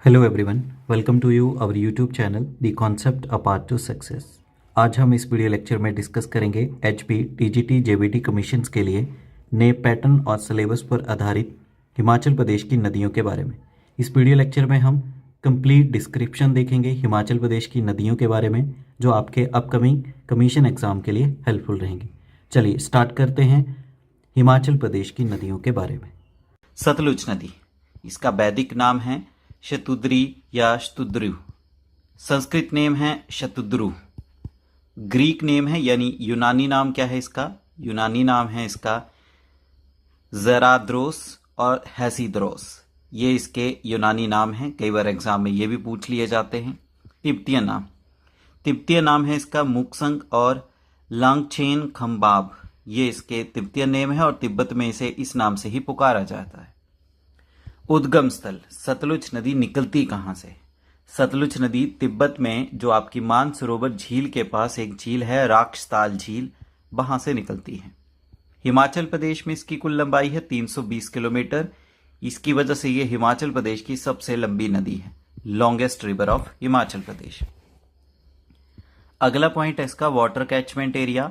Hello everyone, welcome to you our YouTube channel the concept a path to success. आज हम इस video lecture में discuss करेंगे HP, TGT, JBT commissions के लिए नए पैटर्न और सिलेबस पर आधारित हिमाचल प्रदेश की नदियों के बारे में। इस वीडियो लेक्चर में हम कंप्लीट डिस्क्रिप्शन देखेंगे हिमाचल प्रदेश की नदियों के बारे में, जो आपके अपकमिंग कमीशन एग्जाम के लिए हेल्पफुल रहेंगी। चलिए स्टार्ट करते हैं हिमाचल प्रदेश की नदियों के बारे में। सतलुज नदी, इसका वैदिक नाम है शतुद्री या शतुद्रु। संस्कृत नेम है शतुद्रु। ग्रीक नेम है यानी यूनानी नाम क्या है इसका? यूनानी नाम है इसका ज़राद्रोस और हैसिद्रोस। ये इसके यूनानी नाम हैं। कई बार एग्जाम में ये भी पूछ लिए जाते हैं। तिब्बतीय नाम है इसका मुक्संग और लांगचेन खम्बाब। ये इसके तिब्बतीय नेम है और तिब्बत में इसे इस नाम से ही पुकारा जाता है। उद्गम स्थल, सतलुज नदी निकलती कहाँ से? सतलुज नदी तिब्बत में जो आपकी मानसरोवर झील के पास एक झील है, राक्षताल झील, वहां से निकलती है। हिमाचल प्रदेश में इसकी कुल लंबाई है 320 किलोमीटर। इसकी वजह से ये हिमाचल प्रदेश की सबसे लंबी नदी है, longest river of Himachal Pradesh. अगला पॉइंट है इसका वाटर कैचमेंट एरिया,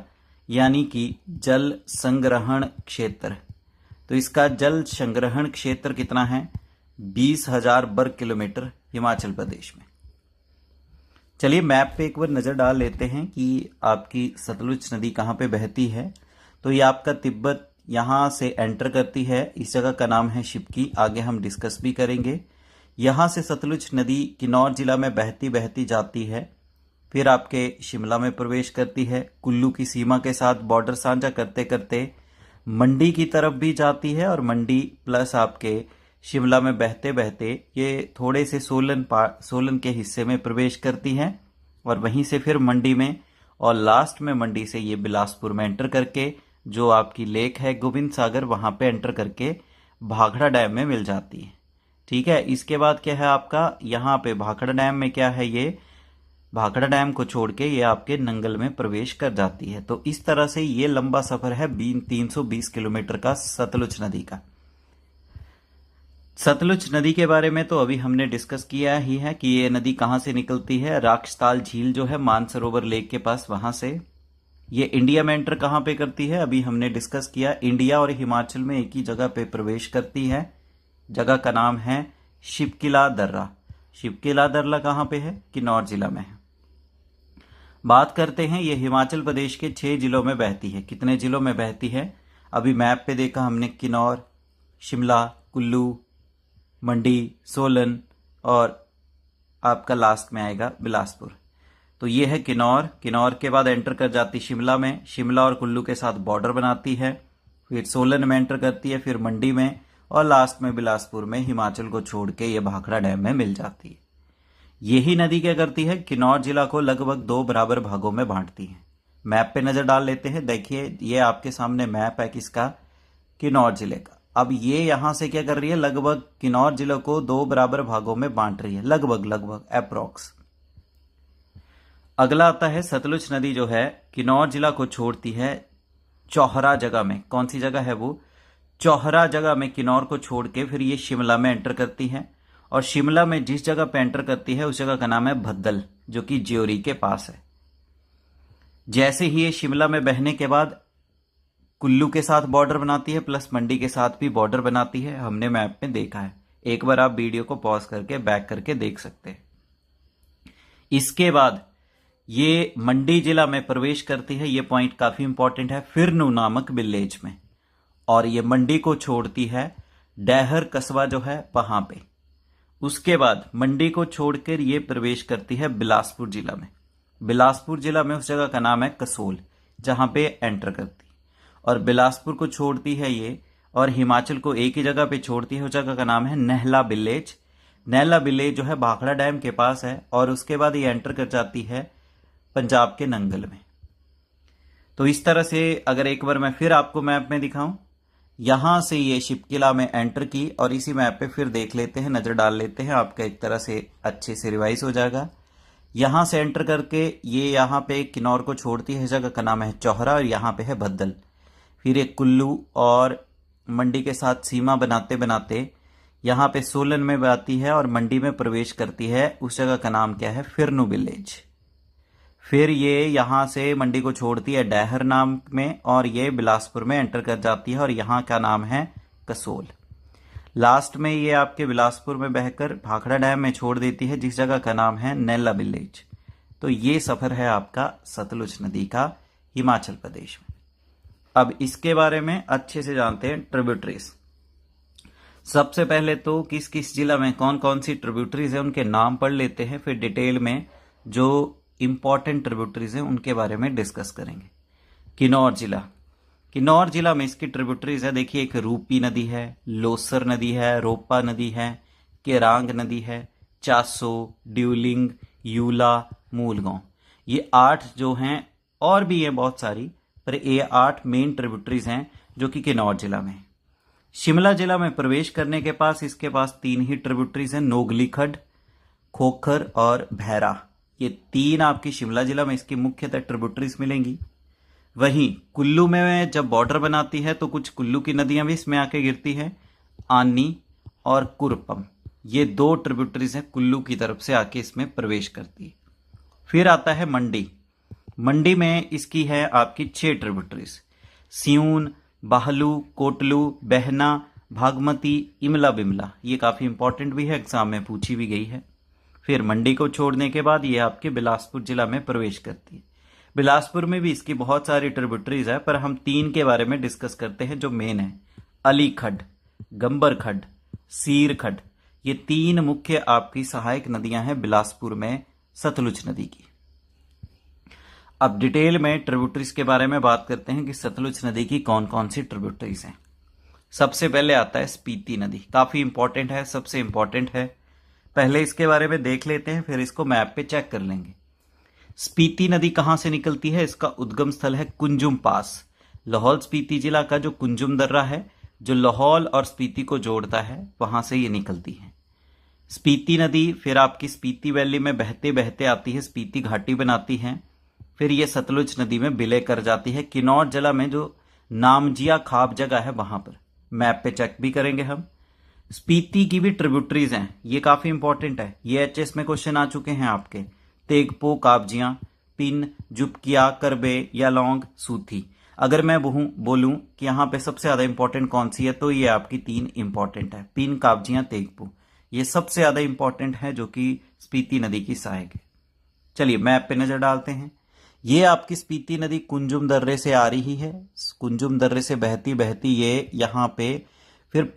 यानी कि जल संग्रहण क्षेत्र। तो इसका जल संग्रहण क्षेत्र कितना है? 20,000 वर्ग किलोमीटर हिमाचल प्रदेश में। चलिए मैप पे एक बार नजर डाल लेते हैं कि आपकी सतलुज नदी कहाँ पे बहती है। तो ये आपका तिब्बत यहाँ से एंटर करती है। इस जगह का नाम है शिपकी, आगे हम डिस्कस भी करेंगे। यहाँ से सतलुज नदी किन्नौर जिला में बहती बहती जाती है, फिर आपके शिमला में प्रवेश करती है। कुल्लू की सीमा के साथ बॉर्डर साझा करते करते मंडी की तरफ भी जाती है और मंडी प्लस आपके शिमला में बहते बहते ये थोड़े से सोलन के हिस्से में प्रवेश करती है और वहीं से फिर मंडी में और लास्ट में मंडी से ये बिलासपुर में एंटर करके जो आपकी लेक है गोविंद सागर, वहां पे एंटर करके भाखड़ा डैम में मिल जाती है। ठीक है, इसके बाद क्या है आपका यहाँ पे भाखड़ा डैम में क्या है, ये भाखड़ा डैम को छोड़ के ये आपके नंगल में प्रवेश कर जाती है। तो इस तरह से ये लंबा सफर है 320 किलोमीटर का सतलुज नदी का। सतलुज नदी के बारे में तो अभी हमने डिस्कस किया ही है कि ये नदी कहां से निकलती है। राक्षताल झील जो है मानसरोवर लेक के पास, वहां से। ये इंडिया में एंटर कहां पे करती है? अभी हमने डिस्कस किया, इंडिया और हिमाचल में एक ही जगह पे प्रवेश करती है। जगह का नाम है शिपकिला दर्रा। शिपकिला दर्रा कहां पे है? किन्नौर जिला में है। बात करते हैं, ये हिमाचल प्रदेश के 6 जिलों में बहती है। कितने जिलों में बहती है? अभी मैप पे देखा हमने, किन्नौर, शिमला, कुल्लू, मंडी, सोलन और आपका लास्ट में आएगा बिलासपुर। तो ये है किन्नौर। किन्नौर के बाद एंटर कर जाती शिमला में, शिमला और कुल्लू के साथ बॉर्डर बनाती है, फिर सोलन में एंटर करती है, फिर मंडी में और लास्ट में बिलासपुर में हिमाचल को छोड़ के ये भाखड़ा डैम में मिल जाती है। यही नदी क्या करती है? किन्नौर जिला को लगभग 2 बराबर भागों में बांटती है। मैप पे नजर डाल लेते हैं। देखिए ये आपके सामने मैप है किसका? किन्नौर जिले का। अब ये यहां से क्या कर रही है? लगभग किन्नौर जिले को 2 बराबर भागों में बांट रही है, लगभग अप्रोक्स। अगला आता है सतलुज नदी जो है किन्नौर जिला को छोड़ती है चौहरा जगह में। कौन सी जगह है वो? चौहरा जगह में किन्नौर को छोड़ के फिर ये शिमला में एंटर करती है और शिमला में जिस जगह पे एंटर करती है उस जगह का नाम है भद्दल, जो कि ज्योरी के पास है। जैसे ही ये शिमला में बहने के बाद कुल्लू के साथ बॉर्डर बनाती है, प्लस मंडी के साथ भी बॉर्डर बनाती है। हमने मैप में देखा है, एक बार आप वीडियो को पॉज करके बैक करके देख सकते हैं। इसके बाद ये मंडी जिला में प्रवेश करती है। ये पॉइंट काफी इंपॉर्टेंट है, फिरनू नामक विलेज में, और ये मंडी को छोड़ती है डैहर कस्बा जो है वहां पे। उसके बाद मंडी को छोड़कर ये प्रवेश करती है बिलासपुर जिला में। बिलासपुर जिला में उस जगह का नाम है कसोल, जहां पे एंटर करती है और बिलासपुर को छोड़ती है ये और हिमाचल को एक ही जगह पे छोड़ती है। उस जगह का नाम है नहला विलेज। नहला विलेज जो है भाखड़ा डैम के पास है और उसके बाद ये एंटर कर जाती है पंजाब के नंगल में। तो इस तरह से अगर एक बार मैं फिर आपको मैप में दिखाऊं, यहां से ये शिपकिला में एंटर की और इसी मैप पे फिर देख लेते हैं, नजर डाल लेते हैं, आपका एक तरह से अच्छे से रिवाइज हो जाएगा। यहां से एंटर करके ये यहां पे किन्नौर को छोड़ती है, जगह का नाम है चौहरा और यहां पे है भद्दल। फिर एक कुल्लू और मंडी के साथ सीमा बनाते बनाते यहाँ पे सोलन में आती है और मंडी में प्रवेश करती है, उस जगह का नाम क्या है? फिरनू विलेज। फिर ये यहाँ से मंडी को छोड़ती है डैहर नाम में और ये बिलासपुर में एंटर कर जाती है और यहाँ का नाम है कसोल। लास्ट में ये आपके बिलासपुर में बहकर भाखड़ा डैम में छोड़ देती है, जिस जगह का नाम है नैला विलेज। तो ये सफर है आपका सतलुज नदी का हिमाचल प्रदेश में। अब इसके बारे में अच्छे से जानते हैं ट्रिब्यूटरीज। सबसे पहले तो किस किस जिला में कौन कौन सी ट्रिब्यूटरीज है उनके नाम पढ़ लेते हैं, फिर डिटेल में जो इंपॉर्टेंट ट्रिब्यूटरीज है उनके बारे में डिस्कस करेंगे। किन्नौर जिला, किन्नौर जिला में इसकी ट्रिब्यूटरीज है, देखिए एक रूपी नदी है, लोसर नदी है, रोपा नदी है, केरांग नदी है, चासो, ड्यूलिंग, यूला, मूलगांव। ये 8 जो हैं, और भी हैं बहुत सारी, पर ये 8 मेन ट्रिब्यूटरीज हैं जो कि किन्नौर जिला में। शिमला जिला में प्रवेश करने के पास इसके पास 3 ही ट्रिब्यूटरीज हैं, नोगली खड्ड, खोखर और भैरा। ये 3 आपकी शिमला जिला में इसकी मुख्यतः ट्रिब्यूटरीज मिलेंगी। वहीं कुल्लू में जब बॉर्डर बनाती है तो कुछ कुल्लू की नदियां भी इसमें आके गिरती हैं, आनी और कुरपम। ये 2 ट्रिब्यूटरीज हैं, कुल्लू की तरफ से आके इसमें प्रवेश करती है। फिर आता है मंडी। मंडी में इसकी है आपकी 6 ट्रिब्यूटरीज, सियून, बाहलू, कोटलू, बहना, भागमती, इमला बिमला। ये काफ़ी इंपॉर्टेंट भी है, एग्जाम में पूछी भी गई है। फिर मंडी को छोड़ने के बाद ये आपके बिलासपुर जिला में प्रवेश करती है। बिलासपुर में भी इसकी बहुत सारी ट्रिब्यूटरीज है, पर हम 3 के बारे में डिस्कस करते हैं जो मेन है, अली खड्ड, गंबर खड्ड, सीर खड्ड। ये 3 मुख्य आपकी सहायक नदियां हैं बिलासपुर में सतलुज नदी की। अब डिटेल में ट्रिब्यूटरीज के बारे में बात करते हैं कि सतलुज नदी की कौन कौन सी ट्रिब्यूटरीज हैं। सबसे पहले आता है स्पीति नदी, काफ़ी इंपॉर्टेंट है, सबसे इंपॉर्टेंट है। पहले इसके बारे में देख लेते हैं, फिर इसको मैप पे चेक कर लेंगे। स्पीति नदी कहाँ से निकलती है? इसका उद्गम स्थल है कुंजुम पास, लाहौल स्पीति जिला का जो कुंजुम दर्रा है, जो लाहौल और स्पीति को जोड़ता है, वहां से ये निकलती है स्पीति नदी। फिर आपकी स्पीति वैली में बहते बहते आती है, स्पीति घाटी बनाती है, फिर ये सतलुज नदी में विलय कर जाती है। किन्नौर जिला में जो नामजिया खाब जगह है वहां पर, मैप पे चेक भी करेंगे हम। स्पीति की भी ट्रिब्यूटरीज हैं, ये काफी इंपॉर्टेंट है, ये एचएस में क्वेश्चन आ चुके हैं आपके। तेगपो, काबजियां, पिन, जुपकिया, करबे, यालोंग, सूथी। अगर मैं बोलूं कि यहाँ पे सबसे ज्यादा इंपॉर्टेंट कौन सी है, तो ये आपकी 3 इंपॉर्टेंट है, पिन, काबजियां, तेगपो। ये सबसे ज्यादा इंपॉर्टेंट है जो कि स्पीति नदी की सहायक है। चलिए मैप पे नजर डालते हैं। ये आपकी स्पीति नदी कुंजुम दर्रे से आ रही है, कुंजुम दर्रे से बहती बहती ये यहाँ पे फिर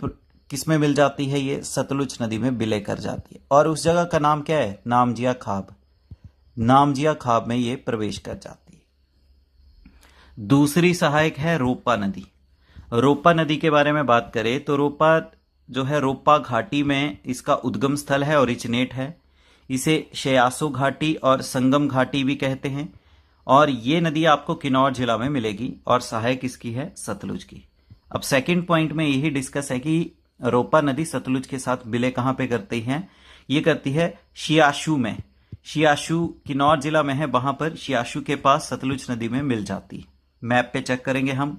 किसमें मिल जाती है? ये सतलुज नदी में विलय कर जाती है। और उस जगह का नाम क्या है? नामजिया खाब। नामजिया खाब में ये प्रवेश कर जाती है। दूसरी सहायक है रोपा नदी। रोपा नदी के बारे में बात करें तो रोपा जो है, रोपा घाटी में इसका उद्गम स्थल है, ओरिजिनेट है। इसे शयासो घाटी और संगम घाटी भी कहते हैं। और ये नदी आपको किन्नौर जिला में मिलेगी और सहायक इसकी है सतलुज की। अब सेकंड पॉइंट में यही डिस्कस है कि रोपा नदी सतलुज के साथ विलय कहां पे करती है? ये करती है शियाशू में। शियाशू किन्नौर जिला में है, वहां पर शियाशू के पास सतलुज नदी में मिल जाती है। मैप पे चेक करेंगे हम।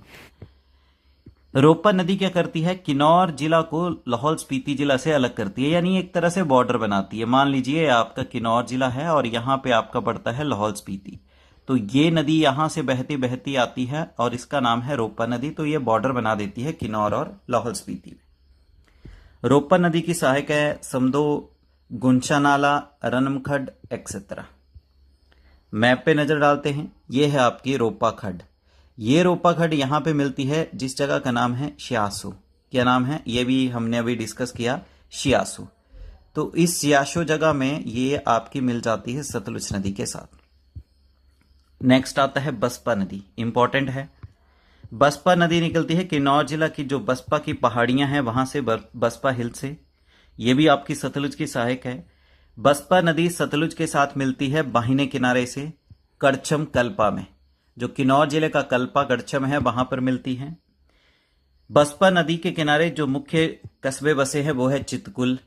रोपा नदी क्या करती है? किन्नौर जिला को लाहौल स्पीति जिला से अलग करती है, यानी एक तरह से बॉर्डर बनाती है। मान लीजिए आपका किन्नौर जिला है और यहां पे आपका पड़ता है लाहौल स्पीति, तो ये नदी यहां से बहती बहती आती है और इसका नाम है रोपा नदी। तो ये बॉर्डर बना देती है किन्नौर और लाहौल स्पीति में। रोपा नदी की सहायक है समदो, गुंशानाला, रनमखड्ड एक्सेट्रा। मैप पे नजर डालते हैं। ये है आपकी रोपा खड्ड। ये रोपा खड्ड यहां पे मिलती है, जिस जगह का नाम है शियासो। क्या नाम है? ये भी हमने अभी डिस्कस किया, शियासो। तो इस शियासो जगह में ये आपकी मिल जाती है सतलुज नदी के साथ। नेक्स्ट आता है बसपा नदी, इंपॉर्टेंट है। बसपा नदी निकलती है किन्नौर जिला की जो बसपा की पहाड़ियां हैं वहां से, बसपा हिल से। यह भी आपकी सतलुज की सहायक है। बसपा नदी सतलुज के साथ मिलती है बाहिने किनारे से करछम कल्पा में, जो किन्नौर जिले का कल्पा करछम है वहां पर मिलती है। बसपा नदी के किनारे जो मुख्य कस्बे बसे हैं वो है चितकुल,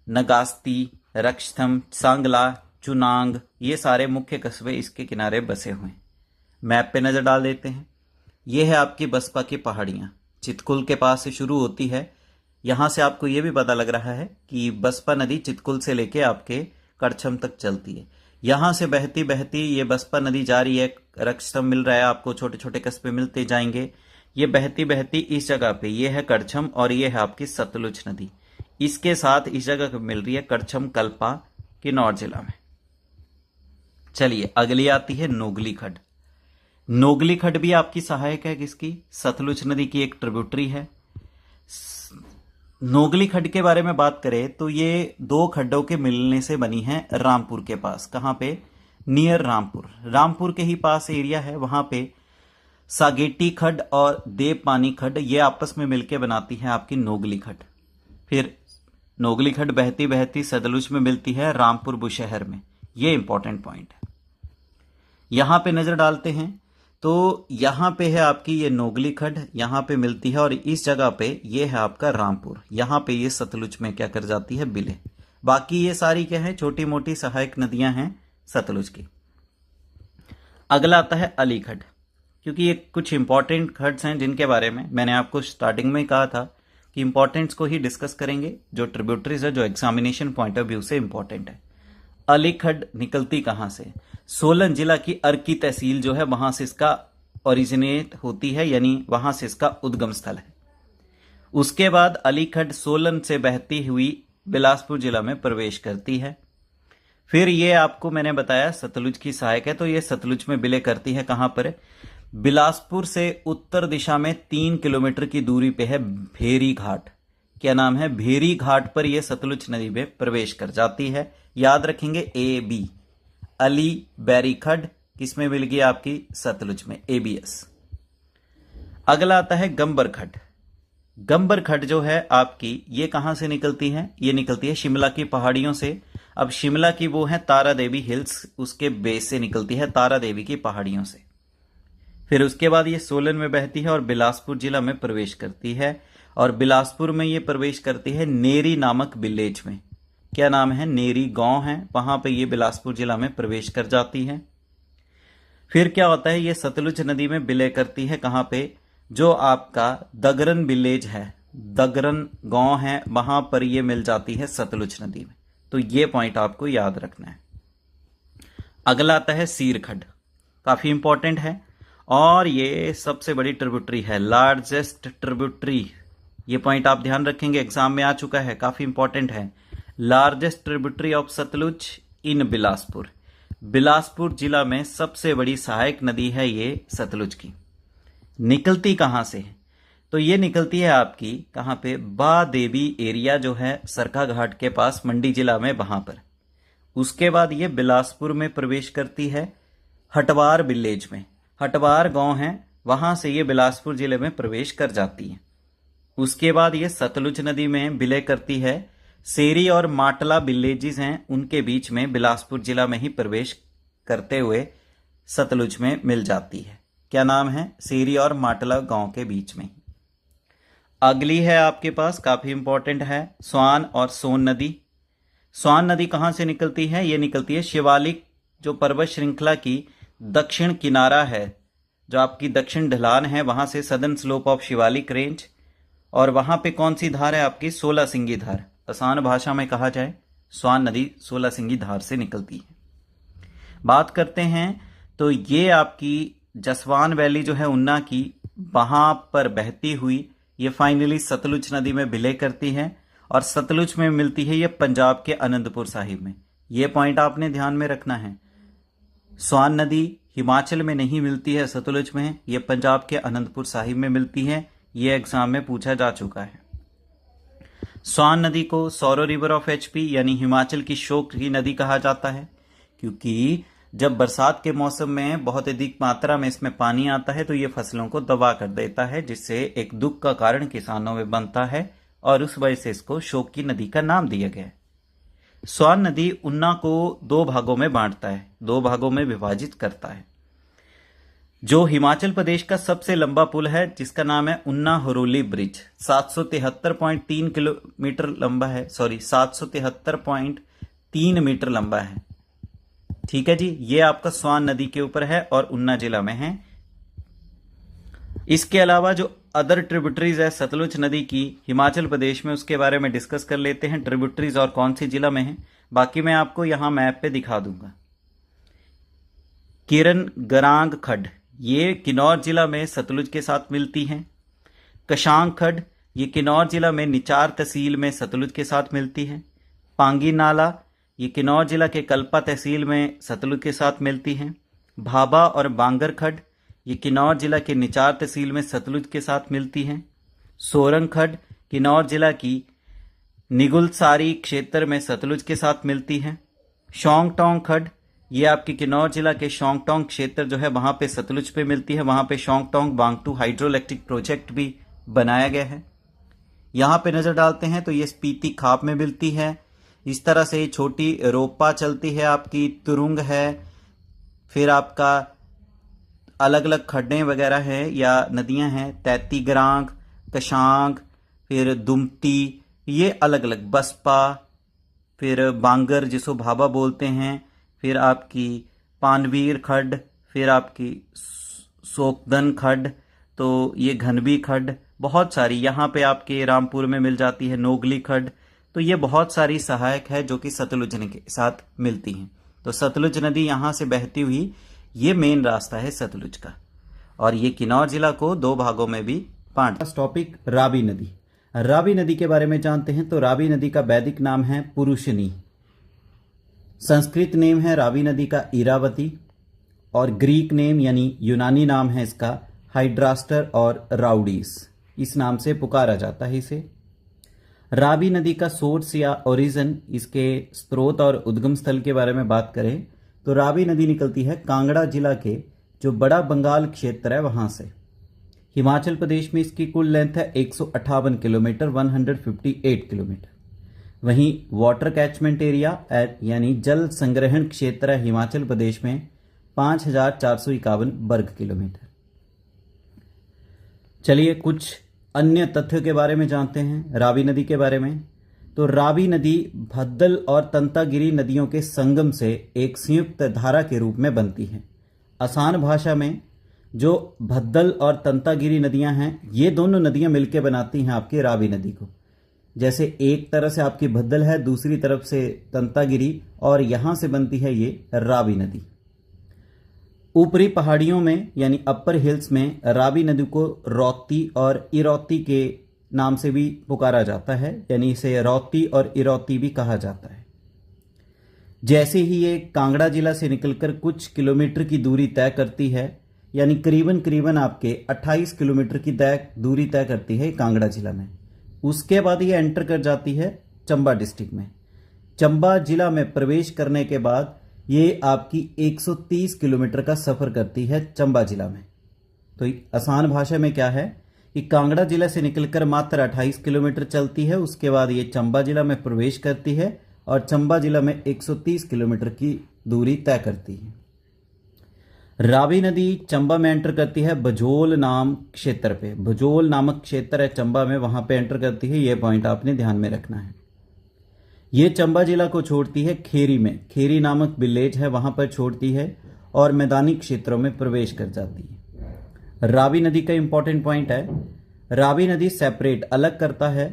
नगास्ती, रक्षथम, सांगला, चुनांग। ये सारे मुख्य कस्बे इसके किनारे बसे हुए हैं। मैप पे नजर डाल देते हैं। ये है आपकी बसपा की पहाड़ियां, चितकुल के पास से शुरू होती है, यहां से आपको यह भी पता लग रहा है कि बसपा नदी चितकुल से लेके आपके करछम तक चलती है। यहां से बहती बहती ये बसपा नदी जा रही है, रक्षतम मिल रहा है आपको, छोटे छोटे कस्बे मिलते जाएंगे। ये बहती बहती इस जगह पे ये है करछम और ये है आपकी सतलुज नदी। इसके साथ इस जगह पे मिल रही है करछम कल्पा किन्नौर जिला में। चलिए अगली आती है नोगली खड्ड। नोगली खड्ड भी आपकी सहायक है किसकी? सतलुज नदी की एक ट्रिब्यूटरी है। नोगली खड्ड के बारे में बात करें तो ये दो खड्डों के मिलने से बनी है रामपुर के पास। कहां पे? नियर रामपुर। रामपुर के ही पास एरिया है, वहां पे सागेटी खड्ड और देवपानी खड्ड ये आपस में मिलकर बनाती है आपकी नोगली खड्ड। फिर नोगली खड्ड बहती बहती सतलुज में मिलती है रामपुर बुशहर में। ये इंपॉर्टेंट पॉइंट है। यहां पे नजर डालते हैं तो यहां पे है आपकी ये नोगली खड्ड, यहां पे मिलती है और इस जगह पे ये है आपका रामपुर। यहां पे ये सतलुज में क्या कर जाती है? विलय। बाकी ये सारी क्या है? छोटी मोटी सहायक नदियां हैं सतलुज की। अगला आता है अली खड्ड, क्योंकि ये कुछ इंपॉर्टेंट खड्ड्स हैं जिनके बारे में मैंने आपको स्टार्टिंग में कहा था कि इंपॉर्टेंट्स को ही डिस्कस करेंगे, जो ट्रिब्यूटरीज है, जो एग्जामिनेशन पॉइंट ऑफ व्यू से इंपॉर्टेंट है। अली खड्ड निकलती कहां से? सोलन जिला की अर्की तहसील जो है वहां से इसका ओरिजिनेट होती है, यानी वहां से इसका उद्गम स्थल है। उसके बाद अली खड्ड सोलन से बहती हुई बिलासपुर जिला में प्रवेश करती है। फिर ये आपको मैंने बताया सतलुज की सहायक है, तो ये सतलुज में विलय करती है। कहां पर? बिलासपुर से उत्तर दिशा में 3 किलोमीटर की दूरी पे है भेरी घाट। क्या नाम है? भेरी घाट पर यह सतलुज नदी में प्रवेश कर जाती है। याद रखेंगे AB, अली बैरी खड्ड किसमें मिल गई आपकी? सतलुज में, ABS। अगला आता है गंबर खड्ड। गंबर खड्ड जो है आपकी ये कहां से निकलती है? ये निकलती है शिमला की पहाड़ियों से। अब शिमला की वो है तारा देवी हिल्स, उसके बेस से निकलती है तारा देवी की पहाड़ियों से। फिर उसके बाद ये सोलन में बहती है और बिलासपुर जिला में प्रवेश करती है। और बिलासपुर में ये प्रवेश करती है नेरी नामक विलेज में। क्या नाम है? नेरी गांव है, वहां पे ये बिलासपुर जिला में प्रवेश कर जाती है। फिर क्या होता है? ये सतलुज नदी में विलय करती है। कहां पे? जो आपका दगरन विलेज है, दगरन गांव है, वहां पर ये मिल जाती है सतलुज नदी में। तो ये पॉइंट आपको याद रखना है। अगला आता है सीर खड्ड, काफी इंपॉर्टेंट है और ये सबसे बड़ी ट्रिब्यूटरी है, लार्जेस्ट ट्रिब्यूटरी। ये पॉइंट आप ध्यान रखेंगे, एग्जाम में आ चुका है, काफी इंपॉर्टेंट है। लार्जेस्ट ट्रिब्यूटरी ऑफ सतलुज इन बिलासपुर। बिलासपुर जिला में सबसे बड़ी सहायक नदी है ये सतलुज की। निकलती कहां से है? तो ये निकलती है आपकी कहां पे? बा देवी एरिया जो है सरका घाट के पास, मंडी जिला में, वहां पर। उसके बाद ये बिलासपुर में प्रवेश करती है हटवार विलेज में। हटवार गांव है, वहां से ये बिलासपुर जिले में प्रवेश कर जाती है। उसके बाद ये सतलुज नदी में विलय करती है। सेरी और माटला विलेजेस हैं, उनके बीच में बिलासपुर जिला में ही प्रवेश करते हुए सतलुज में मिल जाती है। क्या नाम है? सेरी और माटला गांव के बीच में। अगली है आपके पास, काफी इंपॉर्टेंट है, स्वान और सोन नदी। स्वान नदी कहां से निकलती है? ये निकलती है शिवालिक जो पर्वत श्रृंखला की दक्षिण किनारा है, जो आपकी दक्षिण ढलान है, वहां से southern slope of Shivalik range. और वहां पे कौन सी धार है आपकी? 16 सिंगी धार। आसान भाषा में कहा जाए, स्वान नदी 16 सिंगी धार से निकलती है। बात करते हैं तो ये आपकी जसवान वैली जो है उन्ना की, वहां पर बहती हुई ये फाइनली सतलुज नदी में विलय करती है और सतलुज में मिलती है ये पंजाब के अनंतपुर साहिब में। ये पॉइंट आपने ध्यान में रखना है। स्वान नदी हिमाचल में नहीं मिलती है सतलुज में, ये पंजाब के अनंतपुर साहिब में मिलती है। ये एग्जाम में पूछा जा चुका है। स्वान नदी को सौरो रिवर ऑफ HP यानी हिमाचल की शोक की नदी कहा जाता है, क्योंकि जब बरसात के मौसम में बहुत अधिक मात्रा में इसमें पानी आता है तो ये फसलों को दबा कर देता है, जिससे एक दुख का कारण किसानों में बनता है और उस वजह से इसको शोक की नदी का नाम दिया गया है। स्वान नदी उन्ना को 2 भागों में बांटता है, 2 भागों में विभाजित करता है। जो हिमाचल प्रदेश का सबसे लंबा पुल है जिसका नाम है उन्ना हरोली ब्रिज, 773.3 किलोमीटर लंबा है, 773.3 मीटर लंबा है। ठीक है जी, ये आपका स्वान नदी के ऊपर है और उन्ना जिला में है। इसके अलावा जो अदर ट्रिब्यूटरीज है सतलुज नदी की हिमाचल प्रदेश में, उसके बारे में डिस्कस कर लेते हैं। ट्रिब्यूटरीज और कौन सी जिला में है, बाकी मैं आपको यहाँ मैप पे दिखा दूंगा। किरण गरांग खड्ड ये किन्नौर जिला में सतलुज के साथ मिलती हैं। कशांग खड्ड ये किन्नौर जिला में निचार तहसील में सतलुज के साथ मिलती है। पांगी नाला ये किन्नौर जिला के कल्पा तहसील में सतलुज के साथ मिलती हैं। भाभा और बांगर खड्ड ये किन्नौर जिला के निचार तहसील में सतलुज के साथ मिलती हैं। सोरंग खड्ड किन्नौर जिला की निगुलसारी क्षेत्र में सतलुज के साथ मिलती हैं। शोंगटोंग खड्ड ये आपके किन्नौर जिला के शोंगटोंग क्षेत्र जो है वहाँ पे सतलुज पे मिलती है। वहाँ पे शोंगटोंग बांगटू हाइड्रो इलेक्ट्रिक प्रोजेक्ट भी बनाया गया है। यहाँ पे नज़र डालते हैं तो ये स्पीति खाप में मिलती है। इस तरह से छोटी रोपा चलती है, आपकी तुरुंग है, फिर आपका अलग अलग खड्डें वगैरह हैं या नदियां हैं, तैती गरांग, कशांग, फिर दुमती, ये अलग अलग, बसपा, फिर बांगर जिसको भाभा बोलते हैं, फिर आपकी पानवीर खड्ड, फिर आपकी सोकदन खड्ड, तो ये घनबी खड्ड, बहुत सारी यहाँ पे आपके रामपुर में मिल जाती है नोगली खड्ड। तो ये बहुत सारी सहायक है जो कि सतलुज के साथ मिलती हैं। तो सतलुज नदी यहाँ से बहती हुई ये मेन रास्ता है सतलुज का, और ये किन्नौर जिला को दो भागों में भी बांट। टॉपिक रावी नदी। रावी नदी के बारे में जानते हैं। तो रावी नदी का वैदिक नाम है पुरुषनी, संस्कृत नेम है रावी नदी का इरावती, और ग्रीक नेम यानी यूनानी नाम है इसका हाइड्रास्टर और राउडीस, इस नाम से पुकारा जाता है इसे। रावी नदी का सोर्स या ओरिजिन, इसके स्रोत और उद्गम स्थल के बारे में बात करें तो रावी नदी निकलती है कांगड़ा जिला के जो बड़ा बंगाल क्षेत्र है वहां से। हिमाचल प्रदेश में इसकी कुल लेंथ है 158 किलोमीटर, 158 किलोमीटर। वहीं वाटर कैचमेंट एरिया यानी जल संग्रहण क्षेत्र है हिमाचल प्रदेश में 5451 वर्ग किलोमीटर। चलिए कुछ अन्य तथ्यों के बारे में जानते हैं रावी नदी के बारे में। तो रावी नदी भद्दल और तंतागिरी नदियों के संगम से एक संयुक्त धारा के रूप में बनती है। आसान भाषा में जो भद्दल और तंतागिरी नदियां हैं ये दोनों नदियां मिलकर बनाती हैं आपकी रावी नदी को। जैसे एक तरफ से आपकी भद्दल है, दूसरी तरफ से तंतागिरी, और यहां से बनती है ये रावी नदी। ऊपरी पहाड़ियों में यानी अपर हिल्स में रावी नदी को रौती और इरौती के नाम से भी पुकारा जाता है, यानी इसे रौती और इरौती भी कहा जाता है। जैसे ही ये कांगड़ा जिला से निकलकर कुछ किलोमीटर की दूरी तय करती है, यानी करीबन आपके 28 किलोमीटर की दूरी तय करती है कांगड़ा जिला में, उसके बाद ये एंटर कर जाती है चंबा डिस्ट्रिक्ट में। चंबा जिला में प्रवेश करने के बाद ये आपकी 130 किलोमीटर का सफर करती है चंबा जिला में। तो आसान भाषा में क्या है कि कांगड़ा जिला से निकलकर मात्र 28 किलोमीटर चलती है, उसके बाद ये चंबा जिला में प्रवेश करती है और चंबा जिला में 130 किलोमीटर की दूरी तय करती है। रावी नदी चंबा में एंटर करती है बजोल नाम क्षेत्र पे। बजोल नामक क्षेत्र है चंबा में, वहां पे एंटर करती है। ये पॉइंट आपने ध्यान में रखना है। ये चंबा जिला को छोड़ती है खेरी में, खेरी नामक विलेज है वहां पर छोड़ती है और मैदानी क्षेत्रों में प्रवेश कर जाती है। रावी नदी का इंपॉर्टेंट पॉइंट है, रावी नदी सेपरेट अलग करता है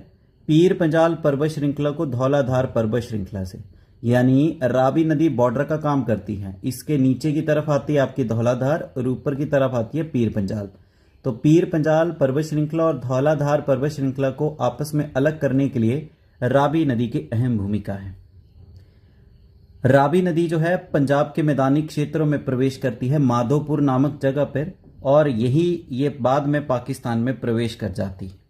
पीर पंजाल पर्वत श्रृंखला को धौलाधार पर्वत श्रृंखला से, यानी रावी नदी बॉर्डर का काम करती है। इसके नीचे की तरफ आती है आपकी धौलाधार और ऊपर की तरफ आती है पीर पंजाल। तो पीर पंजाल पर्वत श्रृंखला और धौलाधार पर्वत श्रृंखला को आपस में अलग करने के लिए रावी नदी की अहम भूमिका है। रावी नदी जो है पंजाब के मैदानी क्षेत्रों में प्रवेश करती है माधोपुर नामक जगह पर, और ये बाद में पाकिस्तान में प्रवेश कर जाती है।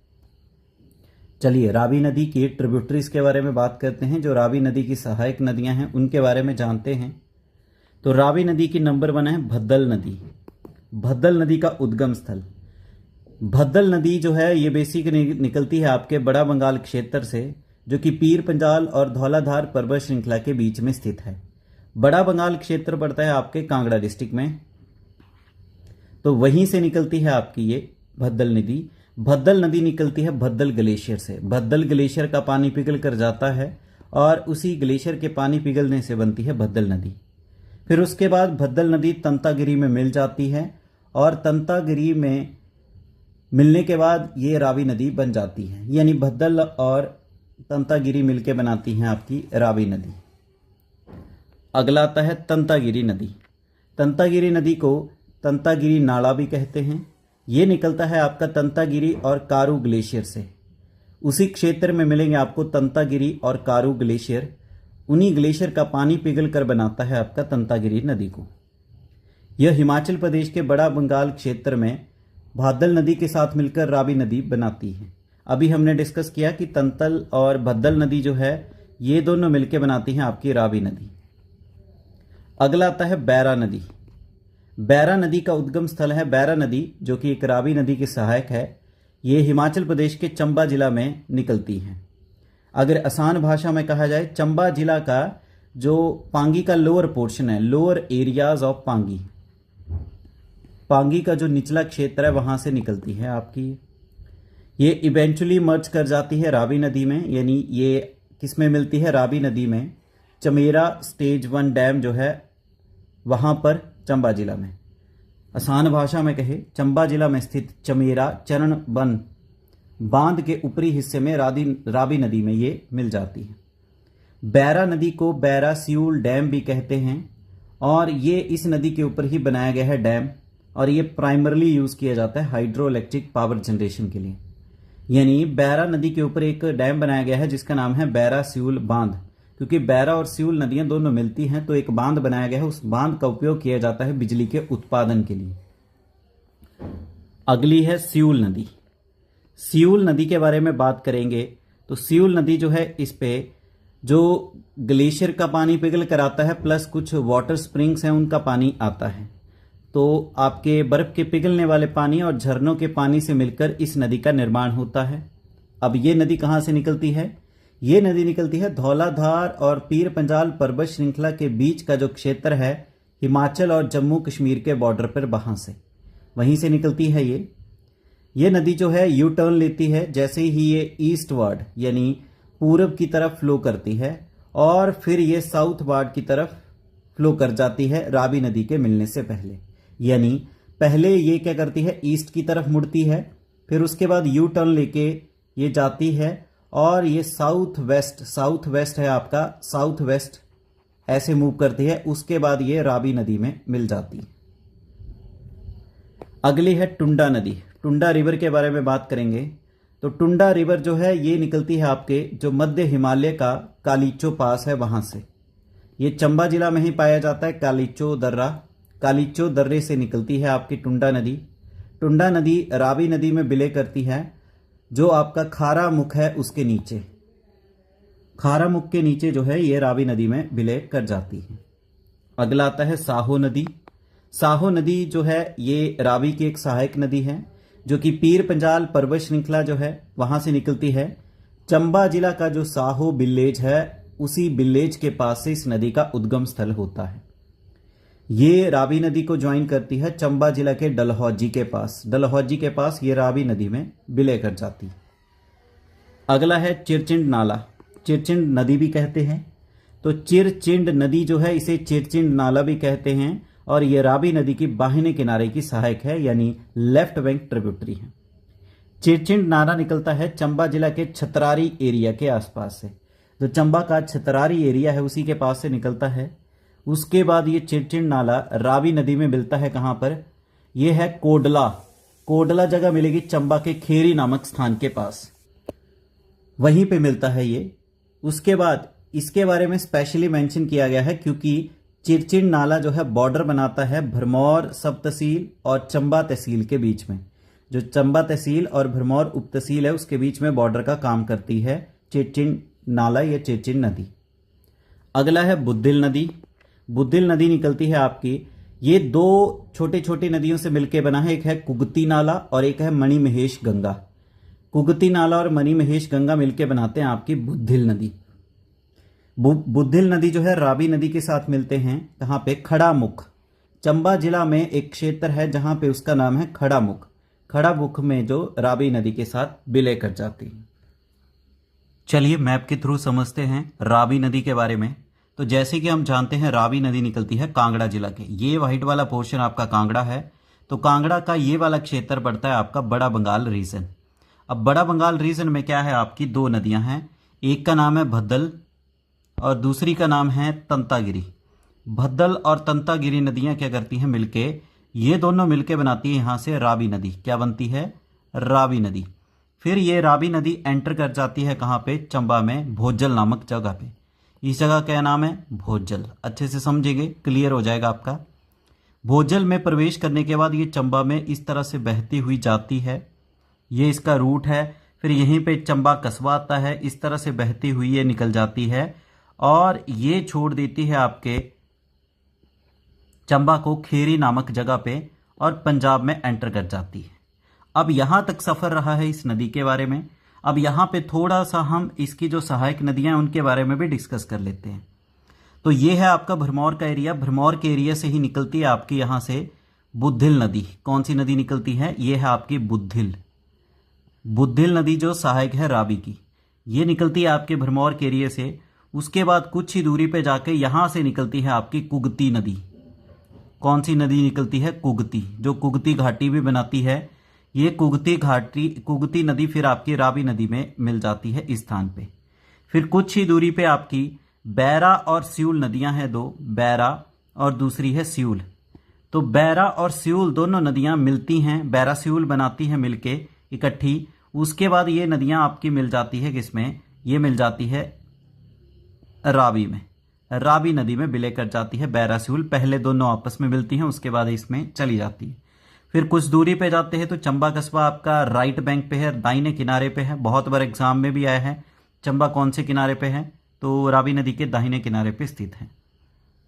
चलिए रावी नदी की ट्रिब्यूटरीज के बारे में बात करते हैं। जो रावी नदी की सहायक नदियां हैं उनके बारे में जानते हैं। तो रावी नदी की नंबर 1 है भद्दल नदी। भद्दल नदी का उद्गम स्थल, भद्दल नदी जो है ये बेसिक निकलती है आपके बड़ा बंगाल क्षेत्र से, जो कि पीर पंजाल और धौलाधार पर्वत श्रृंखला के बीच में स्थित है। बड़ा बंगाल क्षेत्र पड़ता है आपके कांगड़ा डिस्ट्रिक्ट में, तो वहीं से निकलती है आपकी ये भद्दल नदी। भद्दल नदी निकलती है भद्दल ग्लेशियर से। भद्दल ग्लेशियर का पानी पिघल कर जाता है और उसी ग्लेशियर के पानी पिघलने से बनती है भद्दल नदी। फिर उसके बाद भद्दल नदी तंतागिरी में मिल जाती है और तंतागिरी में मिलने के बाद ये रावी नदी बन जाती है, यानी भद्दल और तंतागिरी मिलके बनाती हैं आपकी रावी नदी। अगला आता है तंतागिरी नदी। तंतागिरी नदी को तंतागिरी नाला भी कहते हैं। ये निकलता है आपका तंतागिरी और कारू ग्लेशियर से। उसी क्षेत्र में मिलेंगे आपको तंतागिरी और कारू ग्लेशियर। उन्हीं ग्लेशियर का पानी पिघल कर बनाता है आपका तंतागिरी नदी को। यह हिमाचल प्रदेश के बड़ा बंगाल क्षेत्र में भादल नदी के साथ मिलकर रावी नदी बनाती है। अभी हमने डिस्कस किया कि तंतल और भद्दल नदी जो है ये दोनों मिलकर बनाती हैं आपकी रावी नदी। अगला आता है बैरा नदी। बैरा नदी का उद्गम स्थल है बैरा नदी, जो कि एक रावी नदी की सहायक है। ये हिमाचल प्रदेश के चंबा जिला में निकलती है। अगर आसान भाषा में कहा जाए, चंबा जिला का जो पांगी का लोअर पोर्शन है, lower areas of Pangi, Pangi का जो निचला क्षेत्र है वहां से निकलती है आपकी। ये इवेंचुअली मर्ज कर जाती है रावी नदी में, यानी ये किस में मिलती है? रावी नदी में। चमेरा स्टेज 1 डैम जो है वहां पर चंबा जिला में। आसान भाषा में कहे, चंबा जिला में स्थित चमेरा चरण वन बांध के ऊपरी हिस्से में रावी नदी में ये मिल जाती है। बैरा नदी को बैरा सियूल डैम भी कहते हैं और ये इस नदी के ऊपर ही बनाया गया है डैम, और ये प्राइमरली यूज किया जाता है हाइड्रो इलेक्ट्रिक पावर जनरेशन के लिए। यानी बैरा नदी के ऊपर एक डैम बनाया गया है जिसका नाम है बैरा सियूल बांध। क्योंकि बैरा और सियूल नदियां दोनों मिलती हैं तो एक बांध बनाया गया है, उस बांध का उपयोग किया जाता है बिजली के उत्पादन के लिए। अगली है सियूल नदी। सियूल नदी के बारे में बात करेंगे तो सियूल नदी जो है इस पे जो ग्लेशियर का पानी पिघल कर आता है प्लस कुछ वाटर स्प्रिंग्स हैं उनका पानी आता है, तो आपके बर्फ के पिघलने वाले पानी और झरनों के पानी से मिलकर इस नदी का निर्माण होता है। अब ये नदी कहाँ से निकलती है? ये नदी निकलती है धौलाधार और पीर पंजाल पर्वत श्रृंखला के बीच का जो क्षेत्र है हिमाचल और जम्मू कश्मीर के बॉर्डर पर, वहां से वहीं से निकलती है ये नदी जो है यू टर्न लेती है जैसे ही ये ईस्टवर्ड यानी पूरब की तरफ फ्लो करती है और फिर ये साउथवर्ड की तरफ फ्लो कर जाती है रावी नदी के मिलने से पहले। यानी पहले ये क्या करती है, ईस्ट की तरफ मुड़ती है, फिर उसके बाद यू टर्न लेके ये जाती है और ये साउथ वेस्ट है आपका, साउथ वेस्ट ऐसे मूव करती है। उसके बाद ये रावी नदी में मिल जाती है। अगली है टुंडा नदी। टुंडा रिवर के बारे में बात करेंगे तो टुंडा रिवर जो है ये निकलती है आपके जो मध्य हिमालय का कालीचो पास है वहां से। ये चंबा जिला में ही पाया जाता है। कालीचो दर्रे से निकलती है आपकी टुंडा नदी। टुंडा नदी रावी नदी में विलय करती है जो आपका खारा मुख है उसके नीचे। खारा मुख के नीचे जो है ये रावी नदी में विलय कर जाती है। अगला आता है साहो नदी। साहो नदी जो है ये रावी की एक सहायक नदी है जो कि पीर पंजाल पर्वत श्रृंखला जो है वहां से निकलती है। चंबा जिला का जो साहो विलेज है उसी विलेज के पास से इस नदी का उद्गम स्थल होता है। ये रावी नदी को ज्वाइन करती है चंबा जिला के डलहौजी के पास ये रावी नदी में विलय कर जाती है। अगला है चिरचिंड नाला। चिरचिंड नदी भी कहते हैं, तो चिरचिंड नदी जो है इसे चिरचिंड नाला भी कहते हैं और ये रावी नदी की बाहिने किनारे की सहायक है यानी लेफ्ट बैंक ट्रिब्यूटरी है। चिरचिंड नाला निकलता है चंबा जिला के छतरारी एरिया के आसपास से। जो चंबा का छतरारी एरिया है उसी के पास से निकलता है। उसके बाद ये चिरचिंड नाला रावी नदी में मिलता है कहां पर? ये है कोडला जगह मिलेगी चंबा के खेरी नामक स्थान के पास, वहीं पे मिलता है ये। उसके बाद इसके बारे में स्पेशली मेंशन किया गया है क्योंकि चिरचिंड नाला जो है बॉर्डर बनाता है भरमौर सब तहसील और चंबा तहसील के बीच में। जो चंबा तहसील और भरमौर उप तहसील है उसके बीच में बॉर्डर का काम करती है चिरचिंड नाला या चिरचिंड नदी। अगला है बुद्धिल नदी। बुद्धिल नदी निकलती है आपकी, ये दो छोटी छोटी नदियों से मिलकर बना है। एक है कुगती नाला और एक है मणिमहेश गंगा। कुगती नाला और मणिमहेश गंगा मिलकर बनाते हैं आपकी बुद्धिल नदी। बुद्धिल नदी जो है रावी नदी के साथ मिलते हैं कहां पे? खड़ामुख। चंबा जिला में एक क्षेत्र है जहां पे उसका नाम है खड़ामुख। खड़ामुख में जो रावी नदी के साथ विलय कर जाती है। चलिए मैप के थ्रू समझते हैं रावी नदी के बारे में। तो जैसे कि हम जानते हैं रावी नदी निकलती है कांगड़ा जिला के। ये व्हाइट वाला पोर्शन आपका कांगड़ा है, तो कांगड़ा का ये वाला क्षेत्र पड़ता है आपका बड़ा बंगाल रीजन। अब बड़ा बंगाल रीजन में क्या है, आपकी दो नदियां हैं, एक का नाम है भद्दल और दूसरी का नाम है तंतागिरी। भद्दल और तंतागिरी नदियां क्या करती हैं मिलके, ये दोनों मिलके बनाती है यहाँ से रावी नदी। क्या बनती है, रावी नदी। फिर ये रावी नदी एंटर कर जाती है कहाँ पे, चंबा में भोजल नामक जगह पे। इस जगह का नाम है भोजल, अच्छे से समझेंगे, क्लियर हो जाएगा आपका। भोजल में प्रवेश करने के बाद ये चंबा में इस तरह से बहती हुई जाती है, ये इसका रूट है। फिर यहीं पे चंबा कस्बा आता है, इस तरह से बहती हुई ये निकल जाती है और ये छोड़ देती है आपके चंबा को खेरी नामक जगह पे और पंजाब में एंटर कर जाती है। अब यहां तक सफर रहा है इस नदी के बारे में। अब यहां पे थोड़ा सा हम इसकी जो सहायक नदियां हैं उनके बारे में भी डिस्कस कर लेते हैं। तो ये है आपका भरमौर का एरिया। भरमौर के एरिया से ही निकलती है आपकी यहां से बुद्धिल नदी। कौन सी नदी निकलती है, ये है आपकी बुद्धिल। बुद्धिल नदी जो सहायक है रावी की, ये निकलती है आपके भरमौर के एरिया से। उसके बाद कुछ ही दूरी पे जाके यहां से निकलती है आपकी कुगती नदी। कौन सी नदी निकलती है, कुगती, जो कुगती घाटी भी बनाती है। ये कुगती नदी फिर आपकी रावी नदी में मिल जाती है इस स्थान पे। फिर कुछ ही दूरी पे आपकी बैरा और स्यूल नदियां हैं दो, बैरा और दूसरी है स्यूल। तो बैरा और स्यूल दोनों नदियां मिलती हैं, बैरा स्यूल बनाती हैं मिलके इकट्ठी। उसके बाद ये नदियां आपकी मिल जाती है किसमें, ये मिल जाती है रावी में। रावी नदी में विलय कर जाती है बैरा स्यूल। पहले दोनों आपस में मिलती हैं, उसके बाद इसमें चली जाती है। फिर कुछ दूरी पे जाते हैं तो चंबा कस्बा आपका राइट बैंक पे है, दाहिने किनारे पे है। बहुत बार एग्जाम में भी आया है। चंबा कौन से किनारे पे है, तो रावी नदी के दाहिने किनारे पे स्थित है।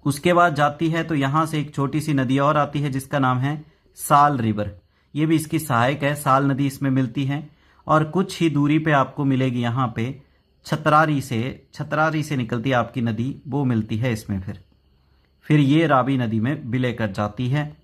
उसके बाद जाती है तो यहां से एक छोटी सी नदी और आती है जिसका नाम है साल रिवर। ये भी इसकी सहायक है, साल नदी इसमें मिलती है। और कुछ ही दूरी पे आपको मिलेगी यहाँ पे छतरारी से निकलती है आपकी नदी, वो मिलती है इसमें। फिर ये रावी नदी में विलय कर जाती है।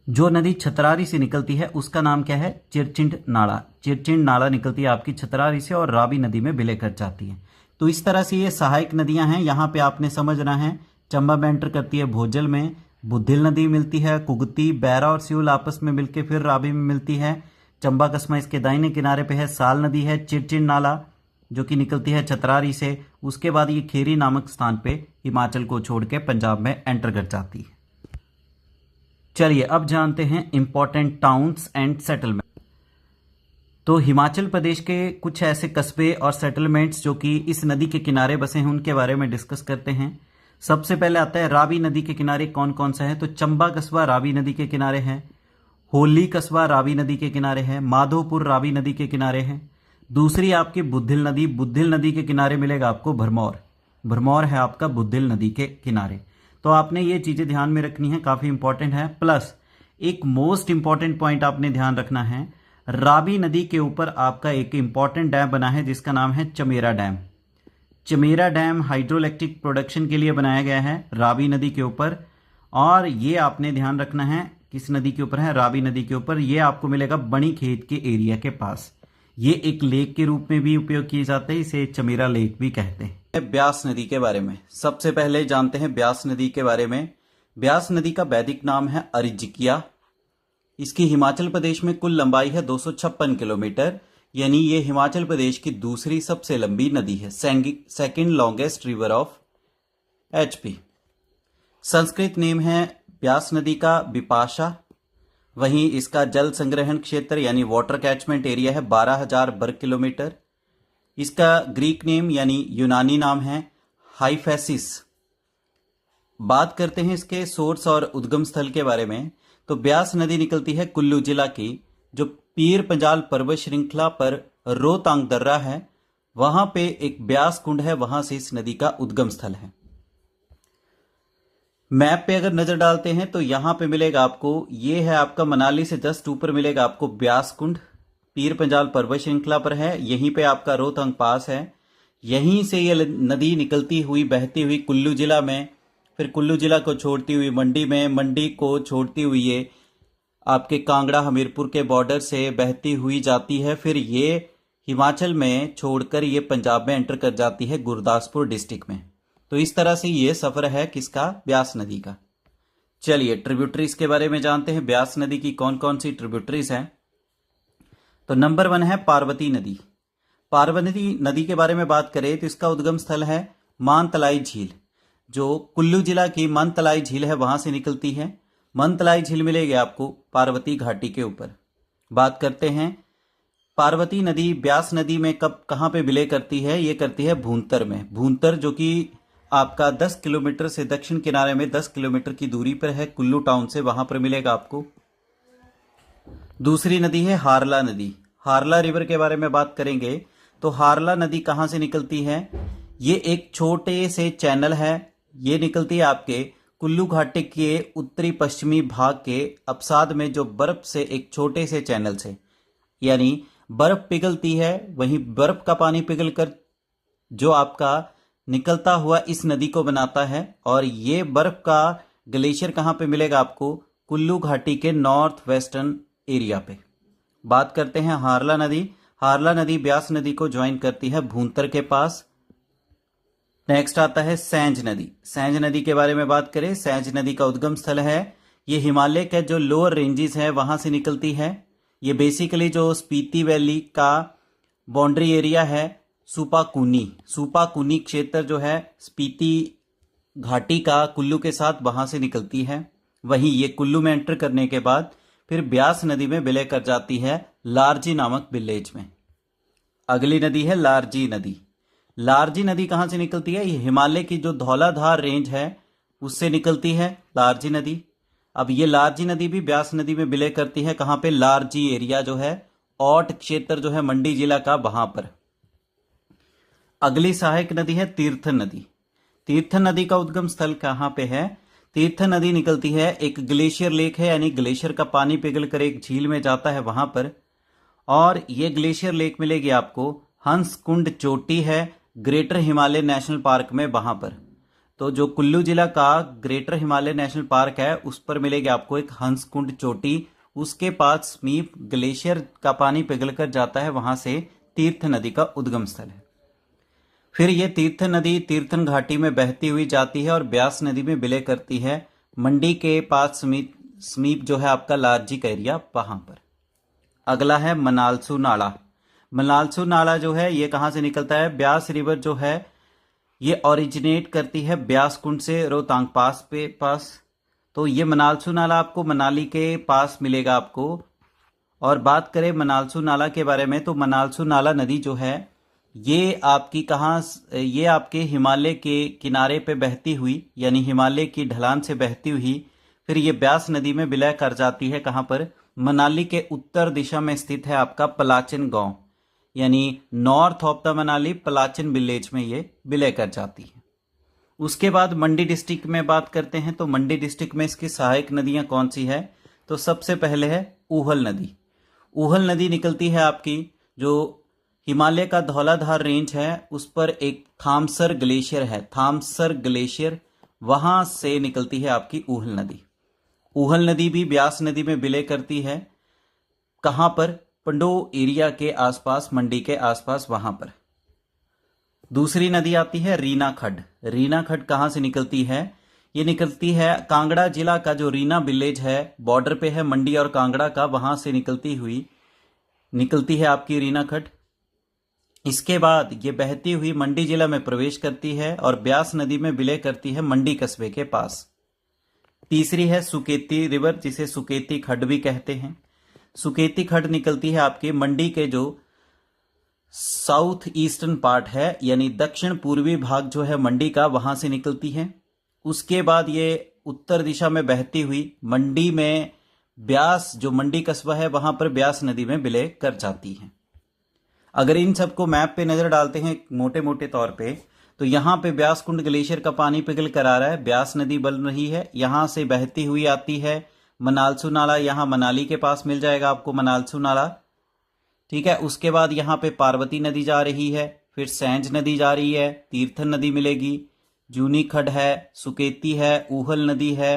जो नदी छतरारी से निकलती है उसका नाम क्या है, चिरचिंड नाला। चिरचिंड नाला निकलती है आपकी छतरारी से और रावी नदी में विलय कर जाती है। तो इस तरह से ये सहायक नदियां हैं। यहाँ पे आपने समझना है, चंबा में एंटर करती है भोजल में, बुद्धिल नदी मिलती है, कुगती, बैरा और स्यूल आपस में मिलकर फिर रावी में मिलती है। चंबा कस्बा इसके दाहिने किनारे पे है, साल नदी है, चिरचिंड नाला जो कि निकलती है छतरारी से। उसके बाद ये खेरी नामक स्थान पे हिमाचल को छोड़ के पंजाब में एंटर कर जाती है। चलिए अब जानते हैं इंपॉर्टेंट टाउन्स एंड सेटलमेंट। तो हिमाचल प्रदेश के कुछ ऐसे कस्बे और सेटलमेंट्स जो कि इस नदी के किनारे बसे हैं उनके बारे में डिस्कस करते हैं। सबसे पहले आता है रावी नदी के किनारे कौन कौन सा है। तो चंबा कस्बा रावी नदी के किनारे है, होली कस्बा रावी नदी के किनारे है, माधोपुर रावी नदी के किनारे है। दूसरी आपकी बुद्धिल नदी के किनारे मिलेगा आपको भरमौर है आपका बुद्धिल नदी के किनारे। तो आपने ये चीजें ध्यान में रखनी है, काफी इंपॉर्टेंट है। प्लस एक मोस्ट इंपॉर्टेंट पॉइंट आपने ध्यान रखना है, रावी नदी के ऊपर आपका एक इंपॉर्टेंट डैम बना है जिसका नाम है Chamera dam. Chamera dam hydroelectric production के लिए बनाया गया है रावी नदी के ऊपर। और ये आपने ध्यान रखना है किस नदी के ऊपर है, रावी नदी के ऊपर। ये आपको मिलेगा बणी खेत के एरिया के पास। ये एक लेक के रूप में भी उपयोग किए जाते हैं, इसे चमेरा लेक भी कहते हैं। ब्यास नदी के बारे में सबसे पहले जानते हैं ब्यास नदी के बारे में। ब्यास नदी का वैदिक नाम है अरिजिकिया। इसकी हिमाचल प्रदेश में कुल लंबाई है 256 किलोमीटर, यानी ये हिमाचल प्रदेश की दूसरी सबसे लंबी नदी है, second longest river of HP. Sanskrit name है ब्यास नदी का विपाशा। वहीं इसका जल संग्रहण क्षेत्र यानी वाटर कैचमेंट एरिया है 12,000 वर्ग किलोमीटर। इसका ग्रीक नेम यानी यूनानी नाम है हाइफेसिस। बात करते हैं इसके सोर्स और उद्गम स्थल के बारे में। तो ब्यास नदी निकलती है कुल्लू जिला की, जो पीर पंजाल पर्वत श्रृंखला पर रोहतांग दर्रा है, वहां पे एक ब्यास कुंड है, वहां से इस नदी का उद्गम स्थल है। मैप पे अगर नजर डालते हैं तो यहां पे मिलेगा आपको, ये है आपका मनाली से जस्ट ऊपर मिलेगा आपको ब्यास कुंड, पीर पंजाल पर्वत श्रृंखला पर है। यहीं पे आपका रोहतांग पास है। यहीं से ये नदी निकलती हुई बहती हुई कुल्लू जिला में, फिर कुल्लू जिला को छोड़ती हुई मंडी में, मंडी को छोड़ती हुई ये आपके कांगड़ा हमीरपुर के बॉर्डर से बहती हुई जाती है। फिर ये हिमाचल में छोड़कर ये पंजाब में एंटर कर जाती है गुरदासपुर डिस्ट्रिक्ट में। तो इस तरह से ये सफर है किसका, ब्यास नदी का। चलिए ट्रिब्यूटरीज के बारे में जानते हैं। ब्यास नदी की कौन कौन सी ट्रिब्यूटरीज हैं। तो नंबर 1 है पार्वती नदी। पार्वती नदी के बारे में बात करें तो इसका उद्गम स्थल है मानतलाई झील, जो कुल्लू जिला की मानतलाई झील है वहां से निकलती है। मानतलाई झील मिलेगी आपको पार्वती घाटी के ऊपर। बात करते हैं पार्वती नदी ब्यास नदी में कहां पे विलय करती है। ये करती है भूंतर में। भूंतर जो कि आपका 10 किलोमीटर से दक्षिण किनारे में 10 किलोमीटर की दूरी पर है कुल्लू टाउन से, वहां पर मिलेगा आपको। दूसरी नदी है हारला नदी। हारला रिवर के बारे में बात करेंगे तो हारला नदी कहां से निकलती है। ये एक छोटे से चैनल है। ये निकलती है आपके कुल्लू घाटी के उत्तरी पश्चिमी भाग के अवसाद में जो बर्फ से एक छोटे से चैनल से, यानी बर्फ पिघलती है, वहीं बर्फ का पानी पिघलकर जो आपका निकलता हुआ इस नदी को बनाता है। और ये बर्फ का ग्लेशियर कहां पे मिलेगा आपको, कुल्लू घाटी के नॉर्थ वेस्टर्न एरिया पे। बात करते हैं हारला नदी। हारला नदी ब्यास नदी को ज्वाइन करती है भूंतर के पास। नेक्स्ट आता है सैंज नदी। सैंज नदी के बारे में बात करें, सैंज नदी का उद्गम स्थल है, ये हिमालय के जो लोअर रेंजेस है वहां से निकलती है। ये बेसिकली जो स्पीति वैली का बाउंड्री एरिया है, सुपाकुनी क्षेत्र जो है स्पीति घाटी का कुल्लू के साथ, वहां से निकलती है। वहीं ये कुल्लू में एंटर करने के बाद फिर ब्यास नदी में विलय कर जाती है लारजी नामक विलेज में। अगली नदी है लारजी नदी। लारजी नदी कहां से निकलती है, ये हिमालय की जो धौलाधार रेंज है उससे निकलती है लारजी नदी। अब ये लारजी नदी भी ब्यास नदी में विलय करती है। कहां पे, लारजी एरिया जो है, औट क्षेत्र जो है मंडी जिला का, वहां पर। अगली सहायक नदी है तीर्थन नदी। तीर्थन नदी का उद्गम स्थल कहां पे है, तीर्थन नदी निकलती है, एक ग्लेशियर लेक है, यानी ग्लेशियर का पानी पिघलकर एक झील में जाता है वहां पर। और ये ग्लेशियर लेक मिलेगी आपको हंसकुंड चोटी है ग्रेटर हिमालय नेशनल पार्क में, वहां पर। तो जो कुल्लू जिला का ग्रेटर हिमालय नेशनल पार्क है उस पर मिलेगी आपको एक हंसकुंड चोटी। उसके पास समीप ग्लेशियर का पानी पिघलकर जाता है, वहां से तीर्थ नदी का उद्गम स्थल है। फिर ये तीर्थन नदी तीर्थन घाटी में बहती हुई जाती है और ब्यास नदी में विलय करती है मंडी के पास समीप जो है आपका लारजी का एरिया, वहां पर। अगला है मनालसू नाला। मनालसू नाला जो है ये कहां से निकलता है, ब्यास रिवर जो है ये ओरिजिनेट करती है ब्यास कुंड से रोहतांग पास। तो ये मनालसू नाला आपको मनाली के पास मिलेगा आपको। और बात करें मनालसू नाला के बारे में तो मनालसू नाला नदी जो है ये आपके हिमालय के किनारे पे बहती हुई, यानी हिमालय की ढलान से बहती हुई फिर ये ब्यास नदी में विलय कर जाती है। कहां पर, मनाली के उत्तर दिशा में स्थित है आपका पलाचिन गांव, यानी north of the Manali Palchan village में ये विलय कर जाती है। उसके बाद मंडी डिस्ट्रिक्ट में बात करते हैं तो मंडी डिस्ट्रिक्ट में इसकी सहायक नदियां कौन सी है, तो सबसे पहले है ऊहल नदी। ऊहल नदी निकलती है आपकी जो हिमालय का धौलाधार रेंज है उस पर एक थामसर ग्लेशियर है, थामसर ग्लेशियर, वहां से निकलती है आपकी ऊहल नदी। ऊहल नदी भी ब्यास नदी में विलय करती है। कहां पर, पंडो एरिया के आसपास, मंडी के आसपास, वहां पर। दूसरी नदी आती है रीना खड्ड। रीना खड्ड कहां से निकलती है, ये निकलती है कांगड़ा जिला का जो रीना विलेज है, बॉर्डर पे है मंडी और कांगड़ा का, वहां से निकलती है आपकी रीना खड्ड। इसके बाद ये बहती हुई मंडी जिला में प्रवेश करती है और ब्यास नदी में विलय करती है मंडी कस्बे के पास। तीसरी है सुकेती रिवर, जिसे सुकेती खड्ड भी कहते हैं। सुकेती खड्ड निकलती है आपके मंडी के जो साउथ ईस्टर्न पार्ट है, यानी दक्षिण पूर्वी भाग जो है मंडी का, वहां से निकलती है। उसके बाद ये उत्तर दिशा में बहती हुई मंडी में ब्यास, जो मंडी कस्बा है, वहां पर ब्यास नदी में विलय कर जाती है। अगर इन सबको मैप पे नजर डालते हैं मोटे मोटे तौर पे, तो यहाँ पे ब्यास कुंड ग्लेशियर का पानी पिघल कर आ रहा है, ब्यास नदी बन रही है, यहाँ से बहती हुई आती है मनालसू नाला, यहाँ मनाली के पास मिल जाएगा आपको मनालसू नाला, ठीक है। उसके बाद यहाँ पे पार्वती नदी जा रही है, फिर सैंज नदी जा रही है, तीर्थन नदी मिलेगी, जूनी खड्ड है, सुकेती है, ऊहल नदी है,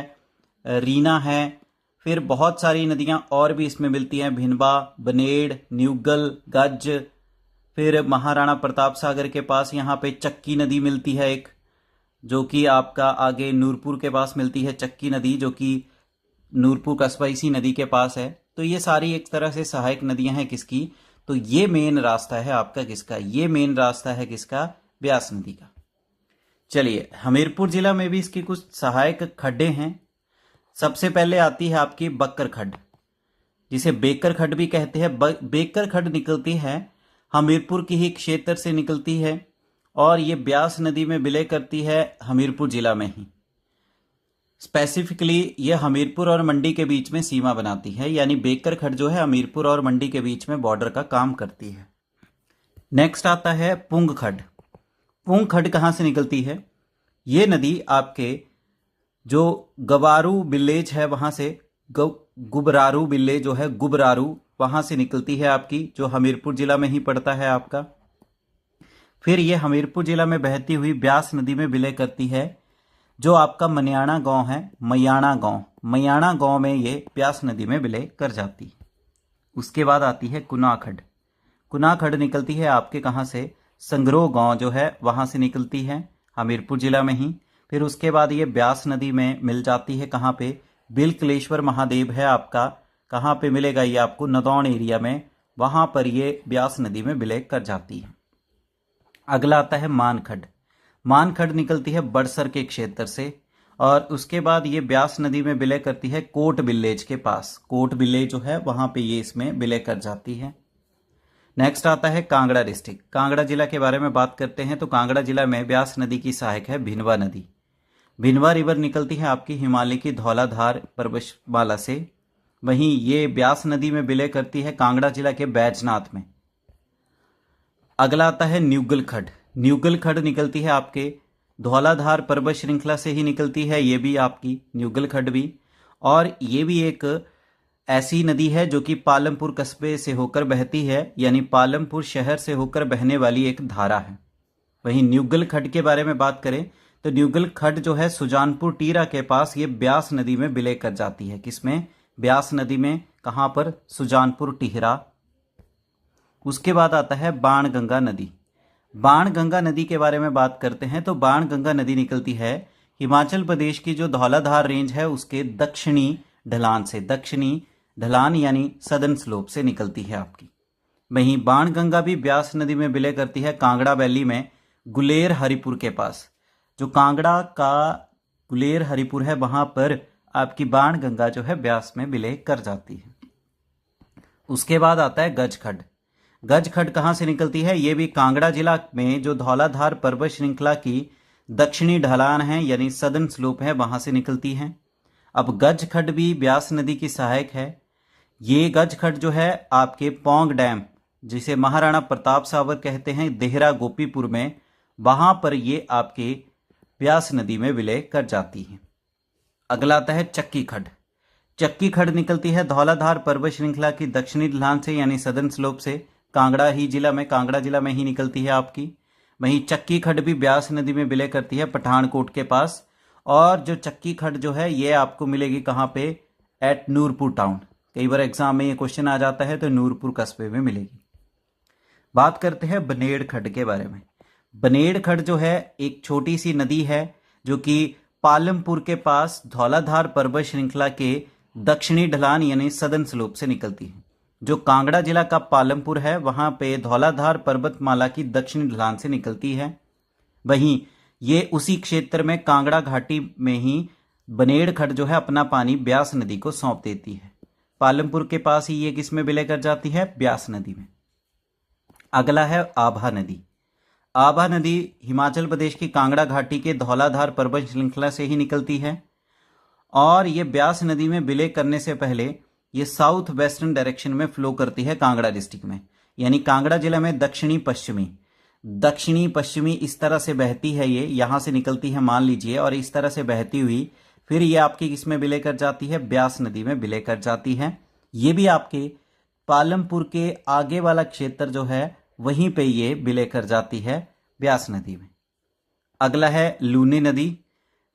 रीना है, फिर बहुत सारी नदियां और भी इसमें मिलती हैं, भिनबा, बनेड़, न्यूगल, गज, फिर महाराणा प्रताप सागर के पास यहाँ पे चक्की नदी मिलती है एक, जो कि आपका आगे नूरपुर के पास मिलती है चक्की नदी, जो कि नूरपुर कस्बा इसी नदी के पास है। तो ये सारी एक तरह से सहायक नदियां हैं किसकी, तो ये मेन रास्ता है आपका किसका, ये मेन रास्ता है किसका, ब्यास नदी का। चलिए, हमीरपुर जिला में भी इसकी कुछ सहायक खड्डे हैं। सबसे पहले आती है आपकी बक्कर खड्ड, जिसे बेकर खड्ड भी कहते हैं। बेकर खड्ड निकलती है हमीरपुर की ही क्षेत्र से निकलती है और ये ब्यास नदी में विलय करती है हमीरपुर जिला में ही। स्पेसिफिकली ये हमीरपुर और मंडी के बीच में सीमा बनाती है, यानी बेकर खड्ड जो है हमीरपुर और मंडी के बीच में बॉर्डर का काम करती है। नेक्स्ट आता है पुंग खड्ड। पुंग खड्ड कहाँ से निकलती है, ये नदी आपके जो गवारू विलेज है वहां से, गुबरारू विलेज जो है गुबरारू, वहां से निकलती है आपकी, जो हमीरपुर जिला में ही पड़ता है आपका। फिर ये हमीरपुर जिला में बहती हुई ब्यास नदी में विलय करती है, जो आपका मनियाना गांव है, मयाना गांव में ये ब्यास नदी में विलय कर जाती है। उसके बाद आती है कुना खड्ड। कुना खड्ड निकलती है आपके कहाँ से, संगरोह गांव जो है वहां से निकलती है हमीरपुर जिला में ही। फिर उसके बाद ये ब्यास नदी में मिल जाती है कहाँ पे, बिलकलेश्वर महादेव है आपका, कहाँ पे मिलेगा ये आपको, नदौन एरिया में, वहां पर ये ब्यास नदी में विलय कर जाती है। अगला आता है मानखड्ड। मानखड्ड निकलती है बड़सर के क्षेत्र से और उसके बाद ये ब्यास नदी में विलय करती है कोट विलेज के पास। कोट विलेज जो है वहां पे ये इसमें विलय कर जाती है। नेक्स्ट आता है कांगड़ा डिस्ट्रिक्ट। कांगड़ा जिला के बारे में बात करते हैं तो कांगड़ा जिला में ब्यास नदी की सहायक है भिनवा नदी। भिनवा रिवर निकलती है आपकी हिमालय की धौलाधार पर्वतमाला से। वहीं ये ब्यास नदी में विलय करती है कांगड़ा जिला के बैजनाथ में। अगला आता है न्यूगल खड्ड। न्यूगल खड्ड निकलती है आपके धौलाधार पर्वत श्रृंखला से ही निकलती है, ये भी आपकी न्यूगल खड्ड भी। और ये भी एक ऐसी नदी है जो कि पालमपुर कस्बे से होकर बहती है, यानी पालमपुर शहर से होकर बहने वाली एक धारा है। वहीं न्यूगल खड्ड के बारे में बात करें तो न्यूगल खड्ड जो है सुजानपुर टीरा के पास ये ब्यास नदी में विलय कर जाती है। किसमें, ब्यास नदी में। कहां पर, सुजानपुर टीहरा। उसके बाद आता है बाणगंगा नदी। बाणगंगा नदी के बारे में बात करते हैं तो बाणगंगा नदी निकलती है हिमाचल प्रदेश की जो धौलाधार रेंज है उसके दक्षिणी ढलान से, दक्षिणी ढलान यानी सदर्न स्लोप से निकलती है आपकी। वहीं बाणगंगा भी ब्यास नदी में विलय करती है कांगड़ा वैली में गुलेर हरिपुर के पास। जो कांगड़ा का गुलेर हरिपुर है वहां पर आपकी बाणगंगा जो है ब्यास में विलय कर जाती है। उसके बाद आता है गज खड्ड। गज खड्ड कहां से निकलती है, ये भी कांगड़ा जिला में जो धौलाधार पर्वत श्रृंखला की दक्षिणी ढलान है यानी सदर्न स्लोप है वहां से निकलती है। अब गज खड्ड भी ब्यास नदी की सहायक है। ये गज खड्ड जो है आपके पौंग डैम, जिसे महाराणा प्रताप सावर कहते हैं, देहरा गोपीपुर में, वहां पर ये आपके ब्यास नदी में विलय कर जाती है। अगला आता है चक्की खड्ड। चक्की खड्ड निकलती है धौलाधार पर्वत श्रृंखला की दक्षिणी ढलान से यानी सदर्न स्लोप से, कांगड़ा जिला में ही निकलती है आपकी। वहीं चक्की खड्ड भी ब्यास नदी में विलय करती है पठानकोट के पास। और जो चक्की खड्ड जो है ये आपको मिलेगी कहाँ पे, एट नूरपुर टाउन। कई बार एग्जाम में ये क्वेश्चन आ जाता है तो नूरपुर कस्बे में मिलेगी। बात करते हैं बनेड़ खड्ड के बारे में। बनेड़ खड्ड जो है एक छोटी सी नदी है जो कि पालमपुर के पास धौलाधार पर्वत श्रृंखला के दक्षिणी ढलान यानी सदर्न स्लोप से निकलती है। जो कांगड़ा जिला का पालमपुर है वहां पे धौलाधार पर्वतमाला की दक्षिणी ढलान से निकलती है। वहीं ये उसी क्षेत्र में कांगड़ा घाटी में ही बनेड़ खड्ड जो है अपना पानी ब्यास नदी को सौंप देती है। पालमपुर के पास ही ये किस में विलय कर जाती है, ब्यास नदी में। अगला है आभा नदी। आभा नदी हिमाचल प्रदेश की कांगड़ा घाटी के धौलाधार पर्वत श्रृंखला से ही निकलती है और ये ब्यास नदी में विलय करने से पहले ये साउथ वेस्टर्न डायरेक्शन में फ्लो करती है कांगड़ा डिस्ट्रिक्ट में, यानी कांगड़ा जिला में दक्षिणी पश्चिमी इस तरह से बहती है। ये यहां से निकलती है मान लीजिए, और इस तरह से बहती हुई फिर ये आपकी किसमें विलय कर जाती है, ब्यास नदी में विलय कर जाती है। ये भी आपके पालमपुर के आगे वाला क्षेत्र जो है वहीं पे ये विलय कर जाती है ब्यास नदी में। अगला है लूनी नदी।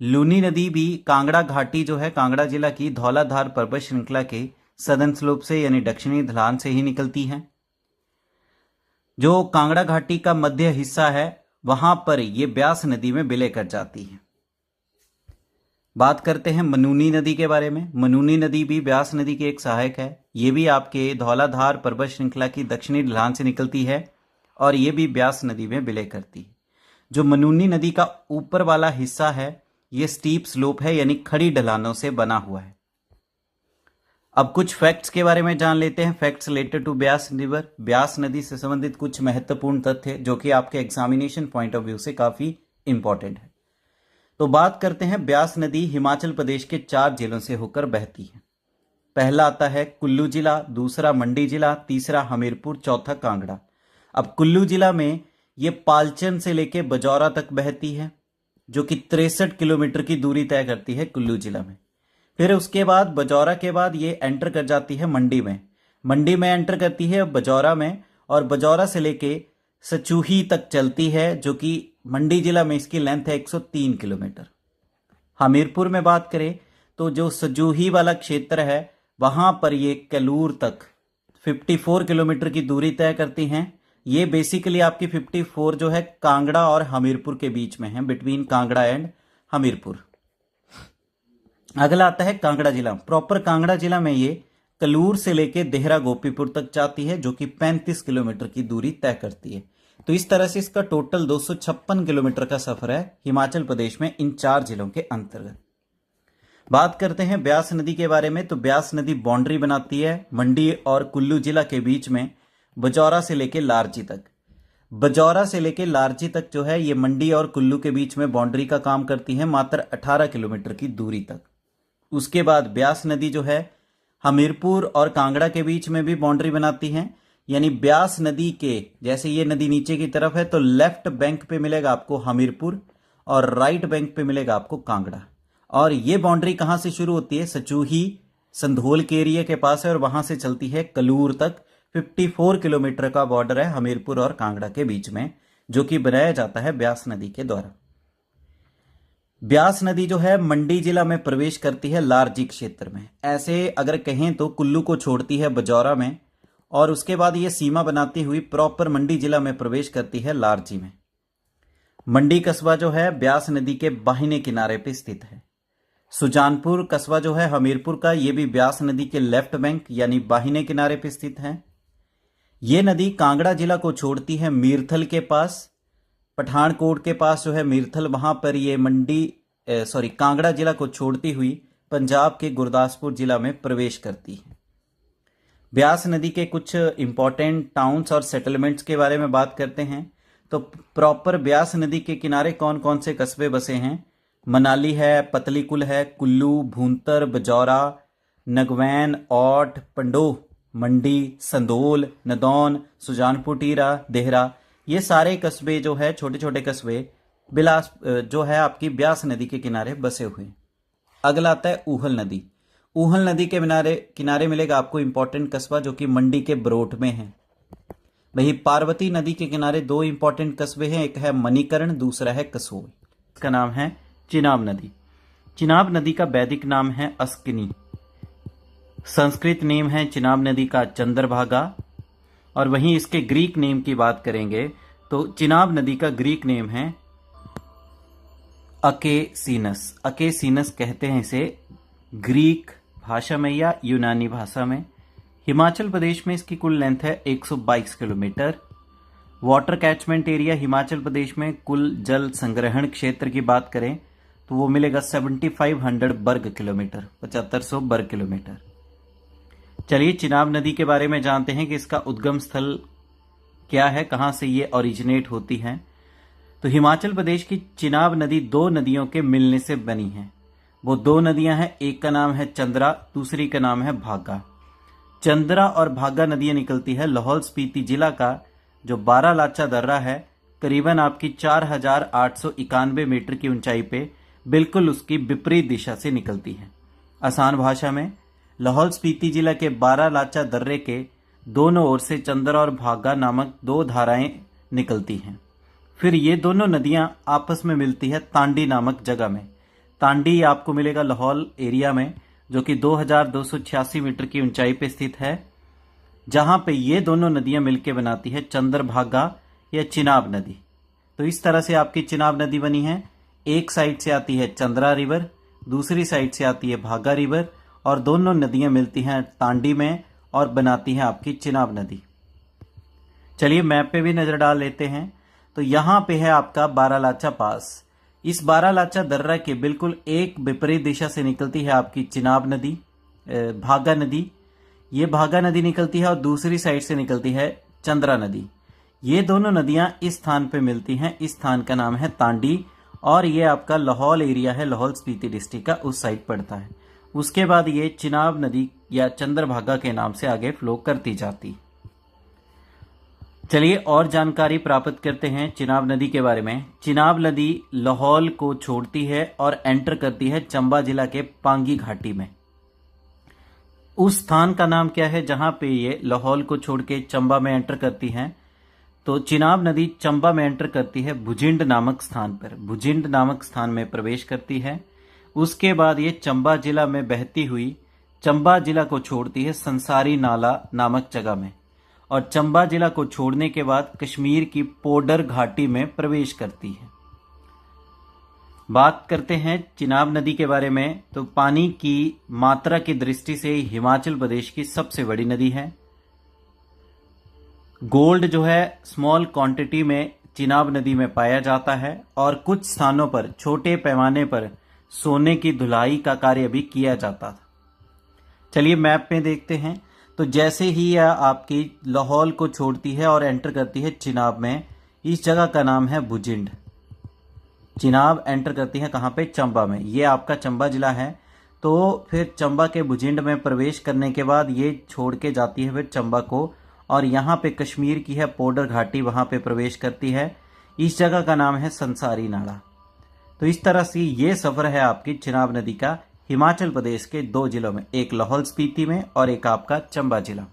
लूनी नदी भी कांगड़ा घाटी जो है कांगड़ा जिला की धौलाधार पर्वत श्रृंखला के सदर्न स्लोप से यानी दक्षिणी ढलान से ही निकलती है। जो कांगड़ा घाटी का मध्य हिस्सा है वहां पर ये ब्यास नदी में विलय कर जाती है। बात करते हैं मनूनी नदी के बारे में। मनूनी नदी भी ब्यास नदी की एक सहायक है। ये भी आपके धौलाधार पर्वत श्रृंखला की दक्षिणी ढलान से निकलती है और ये भी ब्यास नदी में विलय करती है। जो मनूनी नदी का ऊपर वाला हिस्सा है ये स्टीप स्लोप है, यानी खड़ी ढलानों से बना हुआ है। अब कुछ फैक्ट्स के बारे में जान लेते हैं। Facts related to Beas river. Beas नदी से संबंधित कुछ महत्वपूर्ण तथ्य जो कि आपके एग्जामिनेशन पॉइंट ऑफ व्यू से काफी इंपॉर्टेंट है। तो बात करते हैं, ब्यास नदी हिमाचल प्रदेश के 4 जिलों से होकर बहती है। पहला आता है कुल्लू जिला, दूसरा मंडी जिला, तीसरा हमीरपुर, चौथा कांगड़ा। अब कुल्लू जिला में ये पालचन से लेके बजौरा तक बहती है, जो कि 63 किलोमीटर की दूरी तय करती है कुल्लू जिला में। फिर उसके बाद बजौरा के बाद ये एंटर कर जाती है मंडी में। मंडी में एंटर करती है बजौरा में, और बजौरा से लेके सचूही तक चलती है, जो कि मंडी जिला में इसकी लेंथ है 103 किलोमीटर। हमीरपुर में बात करें तो जो सजूही वाला क्षेत्र है वहां पर ये कलूर तक 54 किलोमीटर की दूरी तय करती हैं। ये बेसिकली आपकी 54 जो है कांगड़ा और हमीरपुर के बीच में है, बिटवीन कांगड़ा एंड हमीरपुर। अगला आता है कांगड़ा जिला। प्रॉपर कांगड़ा जिला में ये कलूर से लेके देहरा गोपीपुर तक जाती है, जो कि 35 किलोमीटर की दूरी तय करती है। तो इस तरह से इसका टोटल 256 किलोमीटर का सफर है हिमाचल प्रदेश में इन 4 जिलों के अंतर्गत। बात करते हैं ब्यास नदी के बारे में। तो ब्यास नदी बाउंड्री बनाती है मंडी और कुल्लू जिला के बीच में, बजौरा से लेके लारजी तक। बजौरा से लेके लारजी तक जो है ये मंडी और कुल्लू के बीच में बाउंड्री का काम करती है, मात्र 18 किलोमीटर की दूरी तक। उसके बाद ब्यास नदी जो है हमीरपुर और कांगड़ा के बीच में भी बाउंड्री बनाती है, यानी ब्यास नदी के जैसे ये नदी नीचे की तरफ है तो लेफ्ट बैंक पे मिलेगा आपको हमीरपुर और राइट बैंक पे मिलेगा आपको कांगड़ा। और ये बाउंड्री कहां से शुरू होती है? सचूही संधोल के एरिया के पास है और वहां से चलती है कलूर तक। 54 किलोमीटर का बॉर्डर है हमीरपुर और कांगड़ा के बीच में, जो कि बनाया जाता है ब्यास नदी के द्वारा। ब्यास नदी जो है मंडी जिला में प्रवेश करती है लारजी क्षेत्र में। ऐसे अगर कहें तो कुल्लू को छोड़ती है बजौरा में और उसके बाद ये सीमा बनाती हुई प्रॉपर मंडी जिला में प्रवेश करती है लारजी में। मंडी कस्बा जो है ब्यास नदी के बाहिने किनारे पे स्थित है। सुजानपुर कस्बा जो है हमीरपुर का, ये भी ब्यास नदी के लेफ्ट बैंक यानी बाहिने किनारे पे स्थित है। ये नदी कांगड़ा जिला को छोड़ती है मीरथल के पास, पठानकोट के पास जो है मीरथल, वहां पर ये कांगड़ा जिला को छोड़ती हुई पंजाब के गुरदासपुर जिला में प्रवेश करती है। ब्यास नदी के कुछ इंपॉर्टेंट टाउन्स और सेटलमेंट्स के बारे में बात करते हैं। तो प्रॉपर ब्यास नदी के किनारे कौन कौन से कस्बे बसे हैं? मनाली है, पतलीकुल है, कुल्लू, भूंतर, बजौरा, नगवैन, औट, पंडोह, मंडी, संदोल, नदौन, सुजानपुर टीरा, देहरा, ये सारे कस्बे जो है छोटे छोटे कस्बे बिलास जो है आपकी ब्यास नदी के किनारे बसे हुए। अगला आता है ऊहल नदी। ऊहल नदी के किनारे मिलेगा आपको इंपॉर्टेंट कस्बा जो कि मंडी के बरोट में है। वही पार्वती नदी के किनारे 2 इंपॉर्टेंट कस्बे हैं, एक है मणिकर्ण, दूसरा है कसोल। इसका नाम है चिनाब नदी। चिनाब नदी का वैदिक नाम है अस्किनी, संस्कृत नेम है चिनाब नदी का चंद्रभागा। और वहीं इसके ग्रीक नेम की बात करेंगे तो चिनाब नदी का ग्रीक नेम है अकेसीनस। अकेसीनस कहते हैं इसे ग्रीक भाषा में या यूनानी भाषा में। हिमाचल प्रदेश में इसकी कुल लेंथ है 122 kilometre. Water catchment area Himachal Pradesh में कुल जल संग्रहण क्षेत्र की बात करें तो वो मिलेगा 7500 वर्ग किलोमीटर, 7500 वर्ग किलोमीटर। चलिए चिनाब नदी के बारे में जानते हैं कि इसका उद्गम स्थल क्या है, कहां से ये ओरिजिनेट होती है। तो हिमाचल प्रदेश की चिनाब नदी 2 नदियों के मिलने से बनी है। वो 2 नदियां हैं, एक का नाम है चंद्रा, दूसरी का नाम है भागा। चंद्रा और भागा नदियां निकलती है लाहौल स्पीति जिला का जो बारालाचा दर्रा है, करीबन आपकी 4891 मीटर की ऊंचाई पे बिल्कुल उसकी विपरीत दिशा से निकलती है। आसान भाषा में लाहौल स्पीति जिला के बारालाचा दर्रे के दोनों ओर से चंद्रा और भागा नामक 2 धाराएं निकलती हैं। फिर ये दोनों नदियां आपस में मिलती है तांडी नामक जगह में। तांडी आपको मिलेगा लाहौल एरिया में जो कि 2286 मीटर की ऊंचाई पे स्थित है, जहां पे ये दोनों नदियां मिलकर बनाती है चंद्रभागा या चिनाब नदी। तो इस तरह से आपकी चिनाब नदी बनी है। एक साइड से आती है चंद्रा रिवर, दूसरी साइड से आती है भागा रिवर, और दोनों नदियां मिलती हैं तांडी में और बनाती हैं आपकी चिनाब नदी। चलिए मैप पे भी नजर डाल लेते हैं। तो यहाँ पे है आपका बारालाचा पास। इस बारालाचा दर्रा के बिल्कुल एक विपरीत दिशा से निकलती है आपकी चिनाब नदी, भागा नदी। ये भागा नदी निकलती है और दूसरी साइड से निकलती है चंद्रा नदी। ये दोनों नदियां इस स्थान पे मिलती हैं। इस स्थान का नाम है तांडी, और ये आपका लाहौल एरिया है, लाहौल स्पीति डिस्ट्रिक्ट का उस साइड पड़ता है। उसके बाद ये चिनाब नदी या चंद्रभागा के नाम से आगे फ्लो करती जाती। चलिए और जानकारी प्राप्त करते हैं चिनाब नदी के बारे में। चिनाब नदी लाहौल को छोड़ती है और एंटर करती है चंबा जिला के पांगी घाटी में। उस स्थान का नाम क्या है जहां पे ये लाहौल को छोड़ के चंबा में एंटर करती है? तो चिनाब नदी चंबा में एंटर करती है भुजिंड नामक स्थान पर। भुजिंड नामक स्थान में प्रवेश करती है। उसके बाद ये चंबा जिला में बहती हुई चंबा जिला को छोड़ती है संसारी नाला नामक जगह में, और चंबा जिला को छोड़ने के बाद कश्मीर की पोडर घाटी में प्रवेश करती है। बात करते हैं चिनाब नदी के बारे में। तो पानी की मात्रा की दृष्टि से हिमाचल प्रदेश की सबसे बड़ी नदी है। गोल्ड जो है स्मॉल क्वांटिटी में चिनाब नदी में पाया जाता है, और कुछ स्थानों पर छोटे पैमाने पर सोने की धुलाई का कार्य भी किया जाता था। चलिए मैप में देखते हैं। तो जैसे ही यह आपकी लाहौल को छोड़ती है और एंटर करती है चिनाब में, इस जगह का नाम है भुजिंड। चिनाब एंटर करती है कहाँ पे? चंबा में। ये आपका चंबा जिला है। तो फिर चंबा के भुजिंड में प्रवेश करने के बाद ये छोड़ के जाती है फिर चंबा को, और यहाँ पे कश्मीर की है पोडर घाटी, वहाँ पे प्रवेश करती है। इस जगह का नाम है संसारी नाला। तो इस तरह से ये सफर है आपकी चिनाब नदी का हिमाचल प्रदेश के दो जिलों में, एक लाहौल स्पीति में और एक आपका चंबा जिला।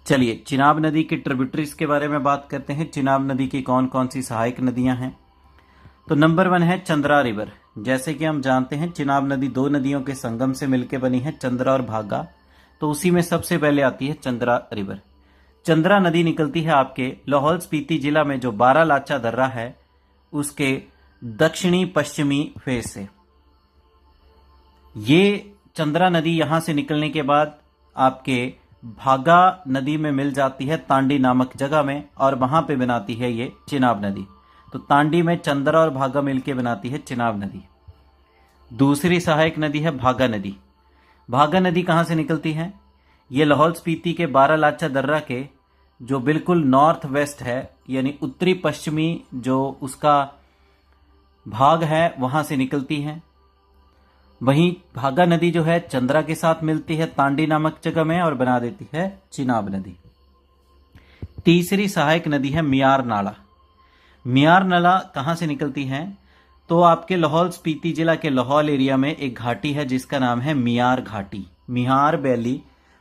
चलिए चिनाब नदी की ट्रिब्यूटरीज के बारे में बात करते हैं। चिनाब नदी की कौन कौन सी सहायक नदियां हैं? तो नंबर 1 है चंद्रा रिवर। जैसे कि हम जानते हैं चिनाब नदी दो नदियों के संगम से मिलकर बनी है, चंद्रा और भागा। तो उसी में सबसे पहले आती है चंद्रा रिवर। चंद्रा नदी निकलती है आपके लाहौल स्पीति जिला में जो बारालाचा दर्रा है उसके दक्षिणी पश्चिमी फेस से। ये चंद्रा नदी यहां से निकलने के बाद आपके भागा नदी में मिल जाती है तांडी नामक जगह में, और वहां पे बनाती है ये चिनाब नदी। तो तांडी में चंद्रा और भागा मिलके बनाती है चिनाब नदी। दूसरी सहायक नदी है भागा नदी। भागा नदी कहां से निकलती है? ये लाहौल स्पीति के बारालाचा दर्रा के जो बिल्कुल नॉर्थ वेस्ट है, यानी उत्तरी पश्चिमी जो उसका भाग है वहां से निकलती है। वहीं भागा नदी जो है चंद्रा के साथ मिलती है तांडी नामक जगह में और बना देती है चिनाब नदी। तीसरी सहायक नदी है मियार नाला। मियार नाला कहां से निकलती है? तो आपके लाहौल स्पीति जिला के लाहौल एरिया में एक घाटी है जिसका नाम है मियार घाटी, मियार वैली।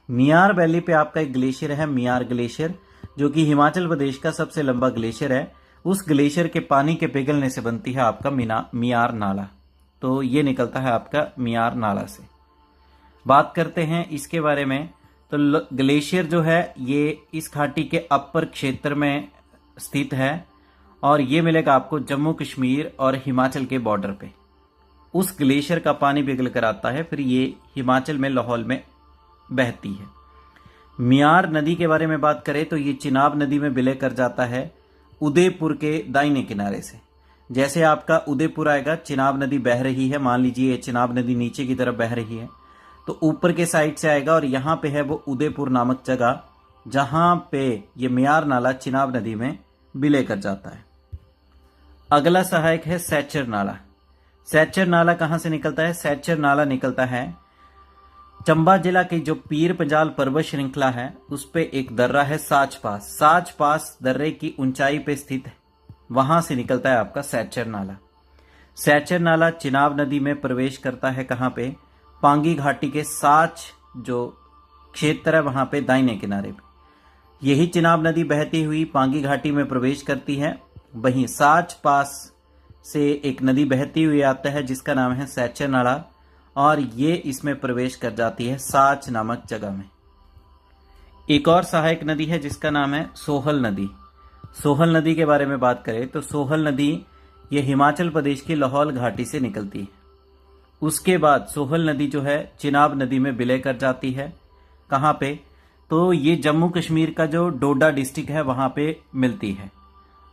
मियार वैली पे आपका एक ग्लेशियर है मियार ग्लेशियर, जो कि हिमाचल प्रदेश का सबसे लंबा ग्लेशियर है। उस ग्लेशियर के पानी के पिघलने से बनती है आपका मियार नाला। तो ये निकलता है आपका मियार नाला से। बात करते हैं इसके बारे में। तो ग्लेशियर जो है ये इस घाटी के अपर क्षेत्र में स्थित है, और ये मिलेगा आपको जम्मू कश्मीर और हिमाचल के बॉर्डर पे। उस ग्लेशियर का पानी पिघल कर आता है, फिर ये हिमाचल में लाहौल में बहती है। मियार नदी के बारे में बात करें तो ये चिनाब नदी में विलय कर जाता है उदयपुर के दाहिने किनारे से। जैसे आपका उदयपुर आएगा, चिनाब नदी बह रही है, मान लीजिए ये चिनाब नदी नीचे की तरफ बह रही है, तो ऊपर के साइड से आएगा और यहाँ पे है वो उदयपुर नामक जगह जहां पे ये मियार नाला चिनाब नदी में विलय कर जाता है। अगला सहायक है सैचर नाला। सैचर नाला कहां से निकलता है? सैचर नाला निकलता है चंबा जिला की जो पीर पंजाल पर्वत श्रृंखला है उस पे एक दर्रा है साच पास। साच पास दर्रे की ऊंचाई पे स्थित है, वहां से निकलता है आपका सैचर नाला। सैचर नाला चिनाब नदी में प्रवेश करता है कहां पे? पांगी घाटी के साच जो क्षेत्र है वहां पे दाहिने किनारे पे। यही चिनाब नदी बहती हुई पांगी घाटी में प्रवेश करती है। वहीं साच पास से एक नदी बहती हुई आता है जिसका नाम है सैचर नाला, और ये इसमें प्रवेश कर जाती है साच नामक जगह में। एक और सहायक नदी है जिसका नाम है सोहल नदी। सोहल नदी के बारे में बात करें तो सोहल नदी ये हिमाचल प्रदेश की लाहौल घाटी से निकलती है। उसके बाद सोहल नदी जो है चिनाब नदी में विलय कर जाती है। कहाँ पे? तो ये जम्मू कश्मीर का जो डोडा डिस्ट्रिक्ट है वहाँ पे मिलती है।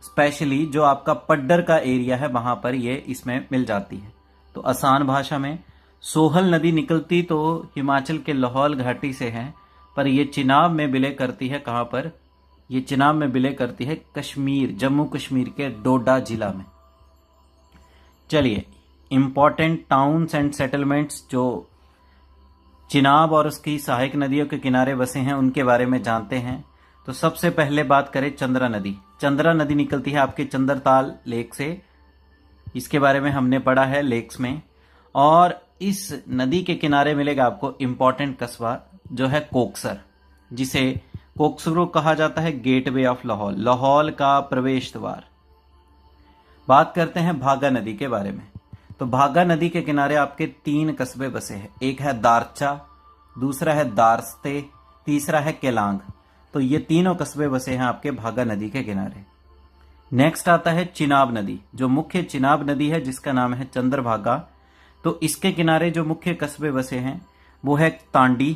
स्पेशली जो आपका पड्डर का एरिया है वहाँ पर ये इसमें मिल जाती है। तो आसान भाषा में सोहल नदी निकलती तो हिमाचल के लाहौल घाटी से है, पर ये चिनाब में विलय करती है। कहाँ पर? ये चिनाब में विलय करती है कश्मीर, जम्मू कश्मीर के डोडा जिला में। चलिए, इंपॉर्टेंट टाउन्स एंड सेटलमेंट्स जो चिनाब और उसकी सहायक नदियों के किनारे बसे हैं उनके बारे में जानते हैं। तो सबसे पहले बात करें चंद्रा नदी। चंद्रा नदी निकलती है आपके चंद्रताल लेक से। इसके बारे में हमने पढ़ा है लेक्स में। और इस नदी के किनारे मिलेगा आपको इंपॉर्टेंट कस्बा जो है कोकसर, जिसे कोकसर कहा जाता है गेटवे ऑफ लाहौल, लाहौल का प्रवेश द्वार। बात करते हैं भागा नदी के बारे में। तो भागा नदी के किनारे आपके 3 कस्बे बसे हैं। एक है दारचा, दूसरा है दारस्ते, तीसरा है केलांग। तो ये तीनों कस्बे बसे हैं आपके भागा नदी के किनारे। नेक्स्ट आता है चिनाब नदी, जो मुख्य चिनाब नदी है जिसका नाम है चंद्रभागा। तो इसके किनारे जो मुख्य कस्बे बसे हैं वो है तांडी।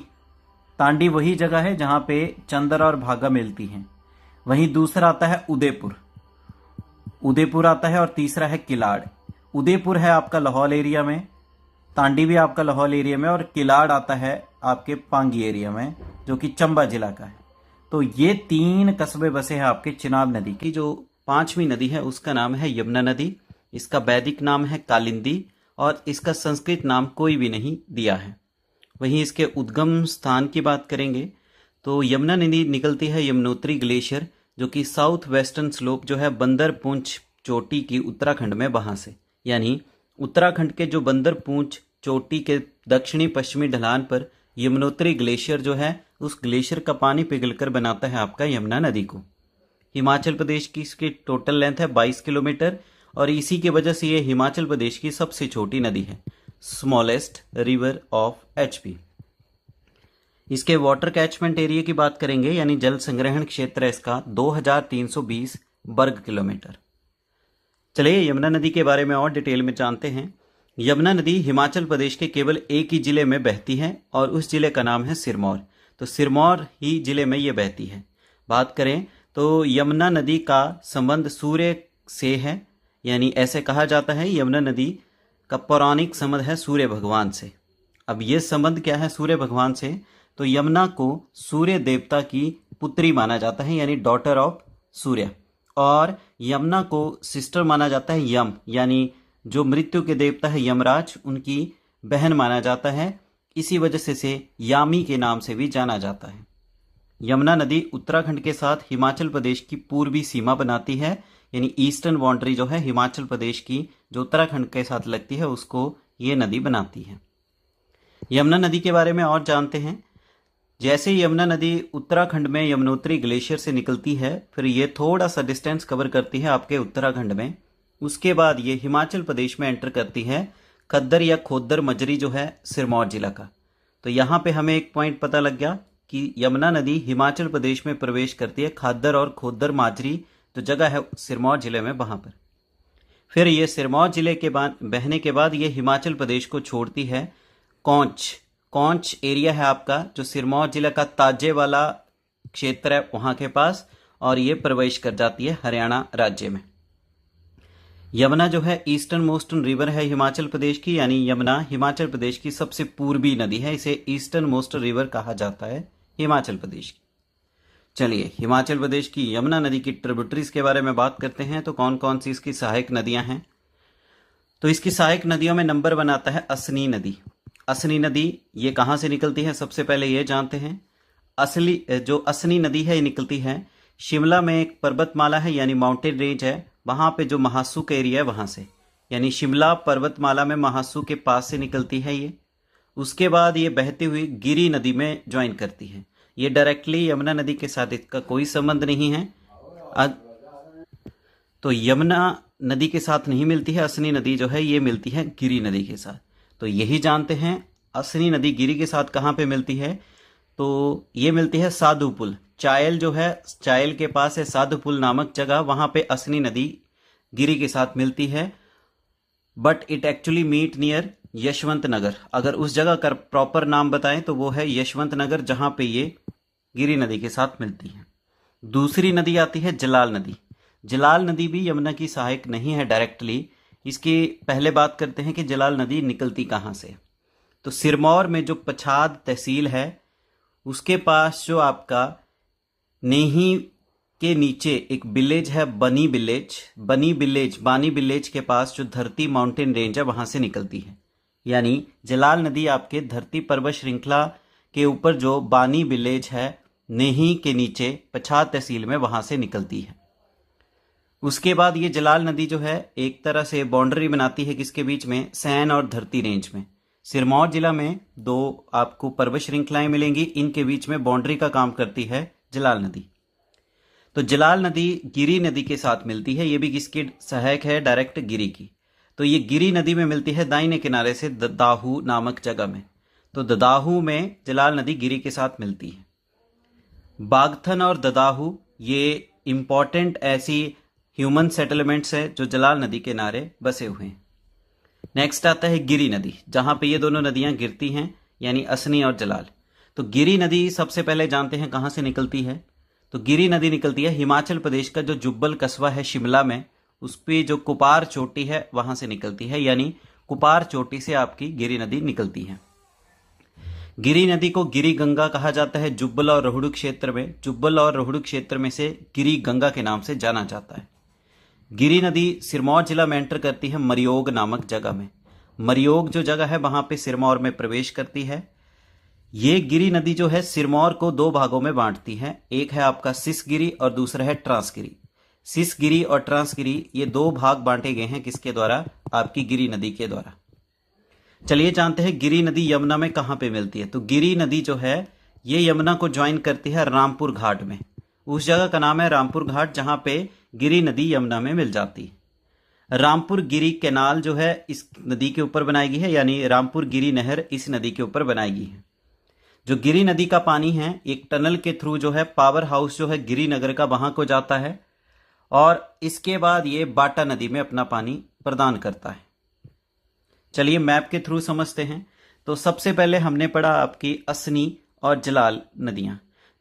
तांडी वही जगह है जहां पे चंद्र और भागा मिलती हैं। वहीं दूसरा आता है उदयपुर, उदयपुर आता है। और तीसरा है किलाड़। उदयपुर है आपका लाहौल एरिया में, तांडी भी आपका लाहौल एरिया में, और किलाड़ आता है आपके पांगी एरिया में जो कि चंबा जिला का है। तो ये 3 कस्बे बसे हैं आपके चिनाब नदी की। जो 5वीं नदी है उसका नाम है यमुना नदी। इसका वैदिक नाम है कालिंदी और इसका संस्कृत नाम कोई भी नहीं दिया है। वहीं इसके उद्गम स्थान की बात करेंगे तो यमुना नदी निकलती है यमुनोत्री ग्लेशियर, जो कि साउथ वेस्टर्न स्लोप जो है बंदर पूंछ चोटी की उत्तराखंड में, वहां से, यानी उत्तराखंड के जो बंदर पूंछ चोटी के दक्षिणी पश्चिमी ढलान पर यमुनोत्री ग्लेशियर जो है उस ग्लेशियर का पानी पिघलकर बनाता है आपका यमुना नदी को। हिमाचल प्रदेश की इसकी टोटल लेंथ है 22 किलोमीटर और इसी की वजह से ये हिमाचल प्रदेश की सबसे छोटी नदी है, स्मॉलेस्ट रिवर ऑफ एचपी। इसके वाटर कैचमेंट एरिया की बात करेंगे, यानी जल संग्रहण क्षेत्र है इसका 2320 वर्ग किलोमीटर। चलिए यमुना नदी के बारे में और डिटेल में जानते हैं। यमुना नदी हिमाचल प्रदेश के केवल एक ही जिले में बहती है और उस जिले का नाम है सिरमौर। तो सिरमौर ही जिले में ये बहती है। बात करें तो यमुना नदी का संबंध सूर्य से है, यानी ऐसे कहा जाता है यमुना नदी का पौराणिक संबंध है सूर्य भगवान से। अब ये संबंध क्या है सूर्य भगवान से? तो यमुना को सूर्य देवता की पुत्री माना जाता है, यानी डॉटर ऑफ सूर्य, और यमुना को सिस्टर माना जाता है यम, यानी जो मृत्यु के देवता है यमराज, उनकी बहन माना जाता है। इसी वजह से यामी के नाम से भी जाना जाता है। यमुना नदी उत्तराखंड के साथ हिमाचल प्रदेश की पूर्वी सीमा बनाती है, यानी ईस्टर्न बाउंड्री जो है हिमाचल प्रदेश की जो उत्तराखंड के साथ लगती है उसको ये नदी बनाती है। यमुना नदी के बारे में और जानते हैं। जैसे यमुना नदी उत्तराखंड में यमुनोत्री ग्लेशियर से निकलती है, फिर ये थोड़ा सा डिस्टेंस कवर करती है आपके उत्तराखंड में। उसके बाद ये हिमाचल प्रदेश में एंटर करती है खद्दर या खोद्दर मजरी जो है सिरमौर जिला का। तो यहाँ पे हमें एक पॉइंट पता लग गया कि यमुना नदी हिमाचल प्रदेश में प्रवेश करती है खाद्दर और खोद्दर माजरी जो जगह है सिरमौर जिले में, वहां पर। फिर ये सिरमौर जिले के बहने के बाद ये हिमाचल प्रदेश को छोड़ती है कौंच एरिया है आपका जो सिरमौर जिला का ताजे वाला क्षेत्र है वहां के पास, और ये प्रवेश कर जाती है हरियाणा राज्य में। यमुना जो है ईस्टर्न मोस्टर्न रिवर है हिमाचल प्रदेश की, यानी यमुना हिमाचल प्रदेश की सबसे पूर्वी नदी है। इसे ईस्टर्न मोस्टर्न रिवर कहा जाता है हिमाचल प्रदेश की। चलिए हिमाचल प्रदेश की यमुना नदी की ट्रिब्यूटरीज के बारे में बात करते हैं। तो कौन कौन सी इसकी सहायक नदियां हैं? तो इसकी सहायक नदियों में नंबर बनाता है असनी नदी। असनी नदी ये कहाँ से निकलती है सबसे पहले ये जानते हैं। जो असनी नदी है ये निकलती है शिमला में एक पर्वतमाला है, यानी माउंटेन रेंज है, वहां पे जो महासू का एरिया है वहां से, यानी शिमला पर्वतमाला में महासू के पास से निकलती है ये। उसके बाद ये बहती हुई गिरी नदी में ज्वाइन करती है। ये डायरेक्टली यमुना नदी के साथ इसका कोई संबंध नहीं है। तो यमुना नदी के साथ नहीं मिलती है असनी नदी जो है, ये मिलती है गिरी नदी के साथ। तो यही जानते हैं असनी नदी गिरी के साथ कहाँ पे मिलती है। तो ये मिलती है साधु पुल, चायल जो है, चायल के पास है साधुपुल नामक जगह, वहां पे असनी नदी गिरी के साथ मिलती है, but it actually meet near Yashwant Nagar. अगर उस जगह का प्रॉपर नाम बताएं तो वो है यशवंत नगर, जहां पे ये गिरी नदी के साथ मिलती है। दूसरी नदी आती है जलाल नदी। जलाल नदी भी यमुना की सहायक नहीं है डायरेक्टली। इसकी पहले बात करते हैं कि जलाल नदी निकलती कहाँ से। तो सिरमौर में जो पछाद तहसील है उसके पास जो आपका नेही के नीचे एक विलेज है बानी विलेज के पास जो धरती माउंटेन रेंज है वहां से निकलती है। यानी जलाल नदी आपके धरती पर्वत श्रृंखला के ऊपर जो बानी विलेज है नेही के नीचे पछाद तहसील में वहां से निकलती है। उसके बाद ये जलाल नदी जो है एक तरह से बाउंड्री बनाती है किसके बीच में, सैन और धरती रेंज में। सिरमौर जिला में दो आपको पर्वत श्रृंखलाएं मिलेंगी, इनके बीच में बाउंड्री का काम करती है जलाल नदी। तो जलाल नदी गिरी नदी के साथ मिलती है, ये भी किसकी सहायक है, डायरेक्ट गिरी की। तो ये गिरी नदी में मिलती है दाहिने किनारे से ददाहू नामक जगह में। तो ददाहू में जलाल नदी गिरी के साथ मिलती है। बागथन और ददाहू ये इंपॉर्टेंट ऐसी ह्यूमन सेटलमेंट्स है जो जलाल नदी के किनारे बसे हुए हैं। नेक्स्ट आता है गिरी नदी, जहां पे ये दोनों नदियां गिरती हैं, यानी असनी और जलाल। तो गिरी नदी सबसे पहले जानते हैं कहां से निकलती है। तो गिरी नदी निकलती है हिमाचल प्रदेश का जो जुब्बल कस्बा है शिमला में, उस पर जो कुपार चोटी है वहां से निकलती है। यानी कुपार चोटी से आपकी गिरी नदी निकलती है। गिरी नदी को गिरी गंगा कहा जाता है जुब्बल और रोहड़ू क्षेत्र में। जुब्बल और रोहड़ू क्षेत्र में से गिरी गंगा के नाम से जाना जाता है। गिरी नदी सिरमौर जिला में एंटर करती है मरियोग नामक जगह में। मरियोग जो जगह है वहां पे सिरमौर में प्रवेश करती है। ये गिरी नदी जो है सिरमौर को दो भागों में बांटती है, एक है आपका सिसगिरी और दूसरा है ट्रांसगिरी। सिसगिरी और ट्रांसगिरी ये दो भाग बांटे गए हैं किसके द्वारा, आपकी गिरी नदी के द्वारा। चलिए जानते हैं गिरी नदी यमुना में कहां पे मिलती है। तो गिरी नदी जो है ये यमुना को ज्वाइन करती है रामपुर घाट में। उस जगह का नाम है रामपुर घाट, जहां पे गिरी नदी यमुना में मिल जाती है। रामपुर गिरी कैनाल जो है इस नदी के ऊपर बनाई गई है, यानी रामपुर गिरी नहर इस नदी के ऊपर बनाई गई है। जो गिरी नदी का पानी है एक टनल के थ्रू जो है पावर हाउस जो है गिरी नगर का वहां को जाता है, और इसके बाद ये बाटा नदी में अपना पानी प्रदान करता है। चलिए मैप के थ्रू समझते हैं। तो सबसे पहले हमने पढ़ा आपकी असनी और जलाल नदियां।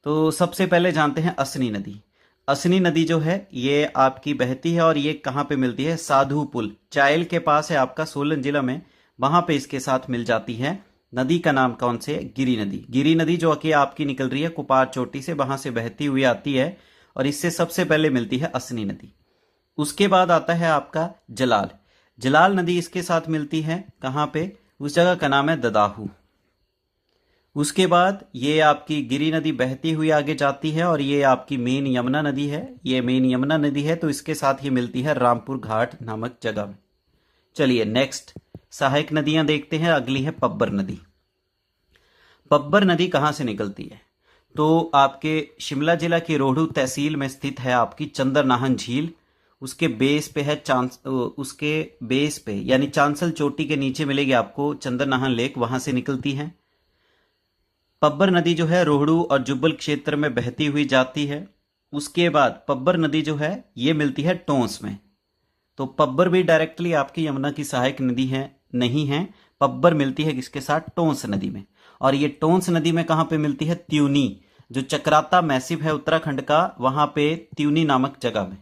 तो सबसे पहले जानते हैं असनी नदी। असनी नदी जो है ये आपकी बहती है और ये कहाँ पे मिलती है, साधु पुल चायल के पास है आपका सोलन जिला में, वहां पे इसके साथ मिल जाती है। नदी का नाम कौन से, गिरी नदी। गिरी नदी जो कि आपकी निकल रही है कुपार चोटी से, वहां से बहती हुई आती है और इससे सबसे पहले मिलती है असनी नदी। उसके बाद आता है आपका जलाल। जलाल नदी इसके साथ मिलती है कहाँ पे, उस जगह का नाम है ददाहू। उसके बाद ये आपकी गिरी नदी बहती हुई आगे जाती है और ये आपकी मेन यमुना नदी है। ये मेन यमुना नदी है, तो इसके साथ ये मिलती है रामपुर घाट नामक जगह में। चलिए नेक्स्ट सहायक नदियां देखते हैं। अगली है पब्बर नदी। पब्बर नदी कहां से निकलती है, तो आपके शिमला जिला की रोहड़ू तहसील में स्थित है आपकी चंद्रनाहन झील। उसके बेस पे है उसके बेस पे यानी चांसल चोटी के नीचे मिलेगी आपको चंद्रनाहन लेक, वहां से निकलती है। पब्बर नदी जो है रोहड़ू और जुब्बल क्षेत्र में बहती हुई जाती है। उसके बाद पब्बर नदी जो है ये मिलती है टोंस में। तो पब्बर भी डायरेक्टली आपकी यमुना की सहायक नदी है नहीं है, पब्बर मिलती है किसके साथ, टोंस नदी में। और ये टोंस नदी में कहां पे मिलती है, त्यूनी, जो चक्राता मैसिव है उत्तराखंड का, वहां पे त्यूनी नामक जगह में।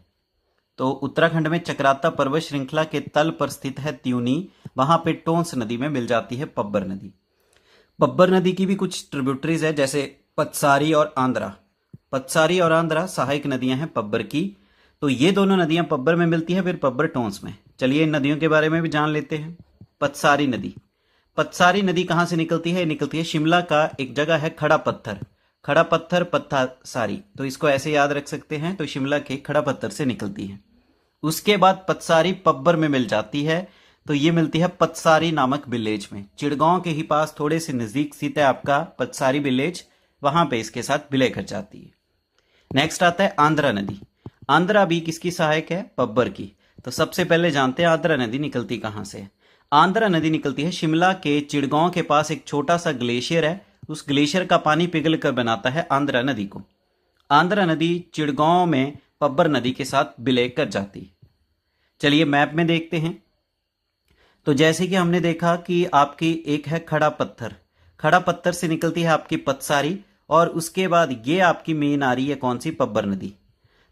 तो उत्तराखंड में चक्राता पर्वत श्रृंखला के तल पर स्थित है त्यूनी, वहां पे टोंस नदी में मिल जाती है पब्बर नदी। पब्बर नदी की भी कुछ ट्रिब्यूटरीज है, जैसे पतसारी और आंध्रा। पतसारी और आंध्रा सहायक नदियां हैं पब्बर की। तो ये दोनों नदियां पब्बर में मिलती है, फिर पब्बर टोंस में। चलिए इन नदियों के बारे में भी जान लेते हैं। पतसारी नदी। पतसारी नदी कहां से निकलती है, निकलती है शिमला का एक जगह है खड़ा पत्थर, खड़ा पत्थर पत्थासारी। तो इसको ऐसे याद रख सकते हैं, तो शिमला के खड़ा पत्थर से निकलती है। उसके बाद पतसारी पब्बर में मिल जाती है, तो ये मिलती है पतसारी नामक विलेज में। चिड़गांव के ही पास थोड़े से नजदीक स्थित है आपका पतसारी विलेज, वहां पे इसके साथ विलय कर जाती है। नेक्स्ट आता है आंध्रा नदी। आंध्रा भी किसकी सहायक है, पब्बर की। तो सबसे पहले जानते हैं आंध्रा नदी निकलती कहां से। आंध्रा नदी निकलती है शिमला के चिड़गांव के पास एक छोटा सा ग्लेशियर है, उस ग्लेशियर का पानी पिघल कर बनाता है आंध्रा नदी को। आंध्रा नदी चिड़गांव में पब्बर नदी के साथ विलय कर जाती है। चलिए मैप में देखते हैं। तो जैसे कि हमने देखा कि आपकी एक है खड़ा पत्थर, खड़ा पत्थर से निकलती है आपकी पतसारी, और उसके बाद ये आपकी मेन आ रही है कौन सी, पब्बर नदी।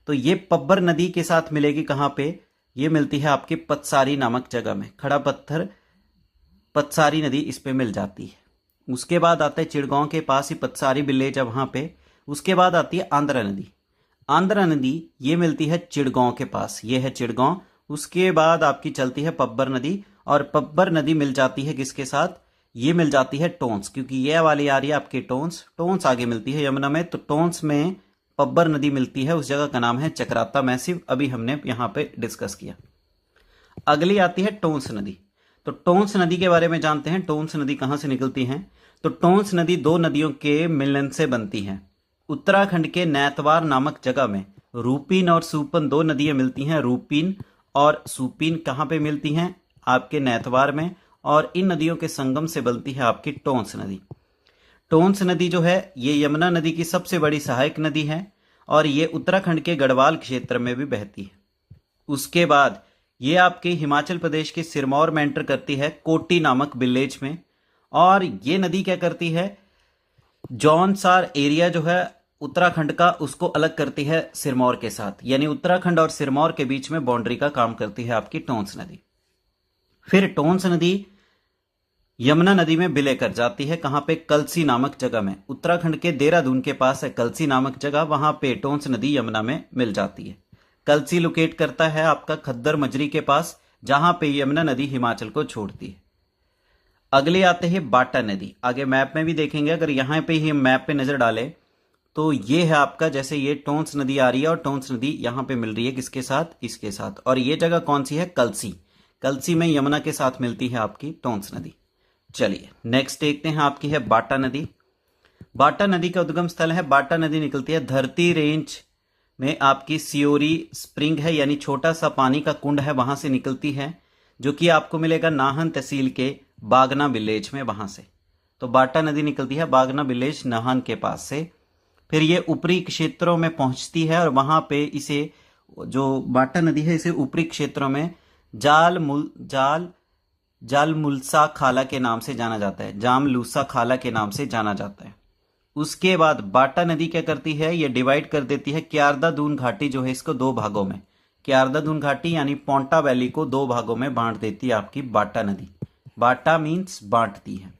तो ये पब्बर नदी के साथ मिलेगी कहाँ पे, ये मिलती है आपकी पतसारी नामक जगह में। खड़ा पत्थर पतसारी नदी इस पे मिल जाती है। उसके बाद आता है चिड़गांव के पास ही पतसारी विलेज है वहां पे। उसके बाद आती है आंध्रा नदी। आंध्रा नदी ये मिलती है चिड़गांव के पास, ये है चिड़गांव। उसके बाद आपकी चलती है पब्बर नदी, और पब्बर नदी मिल जाती है किसके साथ, ये मिल जाती है टोंस, क्योंकि ये वाली आ रही है आपकी टोंस। टोंस आगे मिलती है यमुना में, तो टोंस में पब्बर नदी मिलती है। उस जगह का नाम है चक्राता मैसिव, अभी हमने यहाँ पे डिस्कस किया। अगली आती है टोंस नदी। तो टोंस नदी के बारे में जानते हैं। टोंस नदी कहाँ से निकलती है, तो टोंस नदी दो नदियों के मिलन से बनती है। उत्तराखंड के नैतवार नामक जगह में रूपीन और सूपन दो नदियां मिलती हैं। रूपीन और सूपीन कहाँ पे मिलती हैं, आपके नैतवार में, और इन नदियों के संगम से बनती है आपकी टोंस नदी। टोंस नदी जो है ये यमुना नदी की सबसे बड़ी सहायक नदी है, और ये उत्तराखंड के गढ़वाल क्षेत्र में भी बहती है। उसके बाद ये आपके हिमाचल प्रदेश के सिरमौर में एंटर करती है, कोटी नामक विलेज में। और ये नदी क्या करती है, जौनसार एरिया जो है उत्तराखंड का, उसको अलग करती है सिरमौर के साथ, यानी उत्तराखंड और सिरमौर के बीच में बाउंड्री का काम करती है आपकी टोंस नदी। फिर टोंस नदी यमुना नदी में विलय कर जाती है, कहां पे, कलसी नामक जगह में। उत्तराखंड के देहरादून के पास है कलसी नामक जगह, वहां पे टोंस नदी यमुना में मिल जाती है। कलसी लोकेट करता है आपका खद्दर मजरी के पास, जहां पे यमुना नदी हिमाचल को छोड़ती है। अगले आते हैं बाटा नदी। आगे मैप में भी देखेंगे, अगर यहाँ पे ही मैप पे नजर डालें तो ये है आपका, जैसे ये टोंस नदी आ रही है और टोंस नदी यहाँ पे मिल रही है किसके साथ, इसके साथ। और ये जगह कौन सी है, कलसी। कलसी में यमुना के साथ मिलती है आपकी टोंस नदी। चलिए नेक्स्ट देखते हैं, आपकी है बाटा नदी। बाटा नदी का उद्गम स्थल है, बाटा नदी निकलती है धरती रेंज में, आपकी सियोरी स्प्रिंग है, यानी छोटा सा पानी का कुंड है, वहां से निकलती है, जो कि आपको मिलेगा नाहन तहसील के बागना विलेज में, वहां से। तो बाटा नदी निकलती है बागना विलेज नाहन के पास से। फिर ये ऊपरी क्षेत्रों में पहुंचती है, और वहां पे इसे, जो बाटा नदी है, इसे ऊपरी क्षेत्रों में जालमुलसा खाला के नाम से जाना जाता है, जामलूसा खाला के नाम से जाना जाता है। उसके बाद बाटा नदी क्या करती है, ये डिवाइड कर देती है क्यारदा दून घाटी जो है इसको दो भागों में। क्यारदा दून घाटी यानी पोंटा वैली को दो भागों में बांट देती है आपकी बाटा नदी। बाटा मीन्स बांटती है।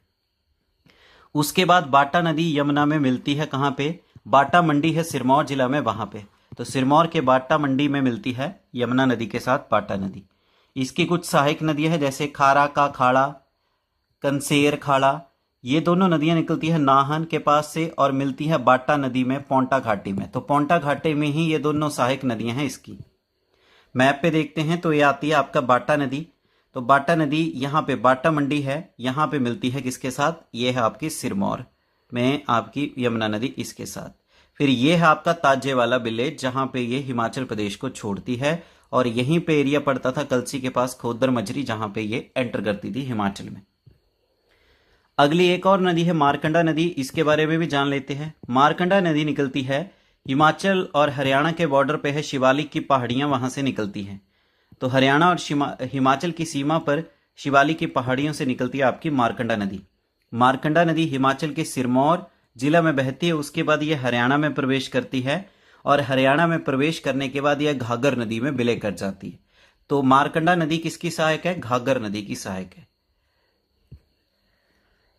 उसके बाद बाटा नदी यमुना में मिलती है कहां पे, बाटा मंडी है सिरमौर जिला में, वहां पे। तो सिरमौर के बाटा मंडी में मिलती है यमुना नदी के साथ बाटा नदी। इसकी कुछ सहायक नदियां हैं, जैसे खारा का खाड़ा, कंसेर खाड़ा, ये दोनों नदियां निकलती है नाहन के पास से और मिलती है बाटा नदी में पोंटा घाटी में। तो पोंटा घाटी में ही ये दोनों सहायक नदियां हैं इसकी। मैप पे देखते हैं तो ये आती है आपका बाटा नदी। तो बाटा नदी यहाँ पे बाटा मंडी है, यहाँ पे मिलती है किसके साथ, ये है आपकी सिरमौर में आपकी यमुना नदी इसके साथ। फिर ये है आपका ताजे वाला विलेज, जहाँ पे ये हिमाचल प्रदेश को छोड़ती है, और यहीं पे एरिया पड़ता था कलसी के पास खोदर मजरी, जहाँ पे ये एंटर करती थी हिमाचल में। अगली एक और नदी है मारकंडा नदी, इसके बारे में भी जान लेते हैं। मारकंडा नदी निकलती है हिमाचल और हरियाणा के बॉर्डर पे है, शिवालिक की पहाड़ियां वहां से निकलती हैं। तो हरियाणा और हिमाचल की सीमा पर शिवालिक की पहाड़ियों से निकलती है आपकी मारकंडा नदी। मारकंडा नदी हिमाचल के सिरमौर जिला में बहती है, उसके बाद ये हरियाणा में प्रवेश करती है, और हरियाणा में प्रवेश करने के बाद यह घाघर नदी में विलय कर जाती है। तो मारकंडा नदी किसकी सहायक है, घाघर नदी की सहायक है।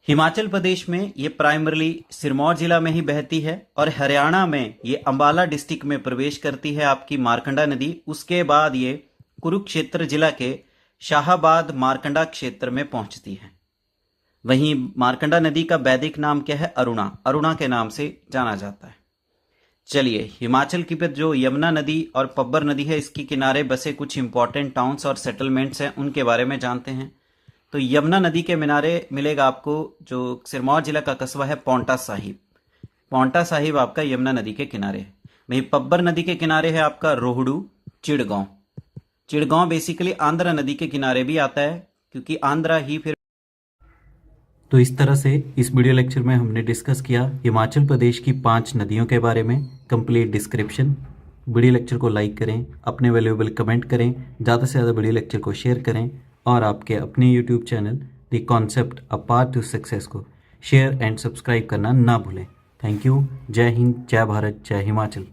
हिमाचल प्रदेश में ये प्राइमरली सिरमौर जिला में ही बहती है, और हरियाणा में ये अंबाला डिस्ट्रिक्ट में प्रवेश करती है आपकी मारकंडा नदी। उसके बाद ये कुरुक्षेत्र जिला के शाहाबाद मारकंडा क्षेत्र में पहुंचती है। वहीं मारकंडा नदी का वैदिक नाम क्या है, अरुणा, अरुणा के नाम से जाना जाता है। चलिए हिमाचल की जो यमुना नदी और पब्बर नदी है, इसके किनारे बसे कुछ इंपॉर्टेंट टाउन्स और सेटलमेंट्स हैं, उनके बारे में जानते हैं। तो यमुना नदी के किनारे मिलेगा आपको जो सिरमौर जिला का कस्बा है पोंटा साहिब। पोंटा साहिब आपका यमुना नदी के किनारे है। वहीं पब्बर नदी के किनारे है आपका रोहडू, चिड़गांव। चिड़गांव बेसिकली आंध्रा नदी के किनारे भी आता है, क्योंकि आंध्रा ही फिर तो इस तरह से इस वीडियो लेक्चर में हमने डिस्कस किया हिमाचल प्रदेश की 5 नदियों के बारे में कंप्लीट डिस्क्रिप्शन। वीडियो लेक्चर को लाइक करें, अपने वैल्यूएबल कमेंट करें, ज़्यादा से ज़्यादा वीडियो लेक्चर को शेयर करें और आपके अपने YouTube channel the concept a path to success को शेयर एंड सब्सक्राइब करना ना भूलें। Thank you. जय हिंद, जय भारत, जय हिमाचल।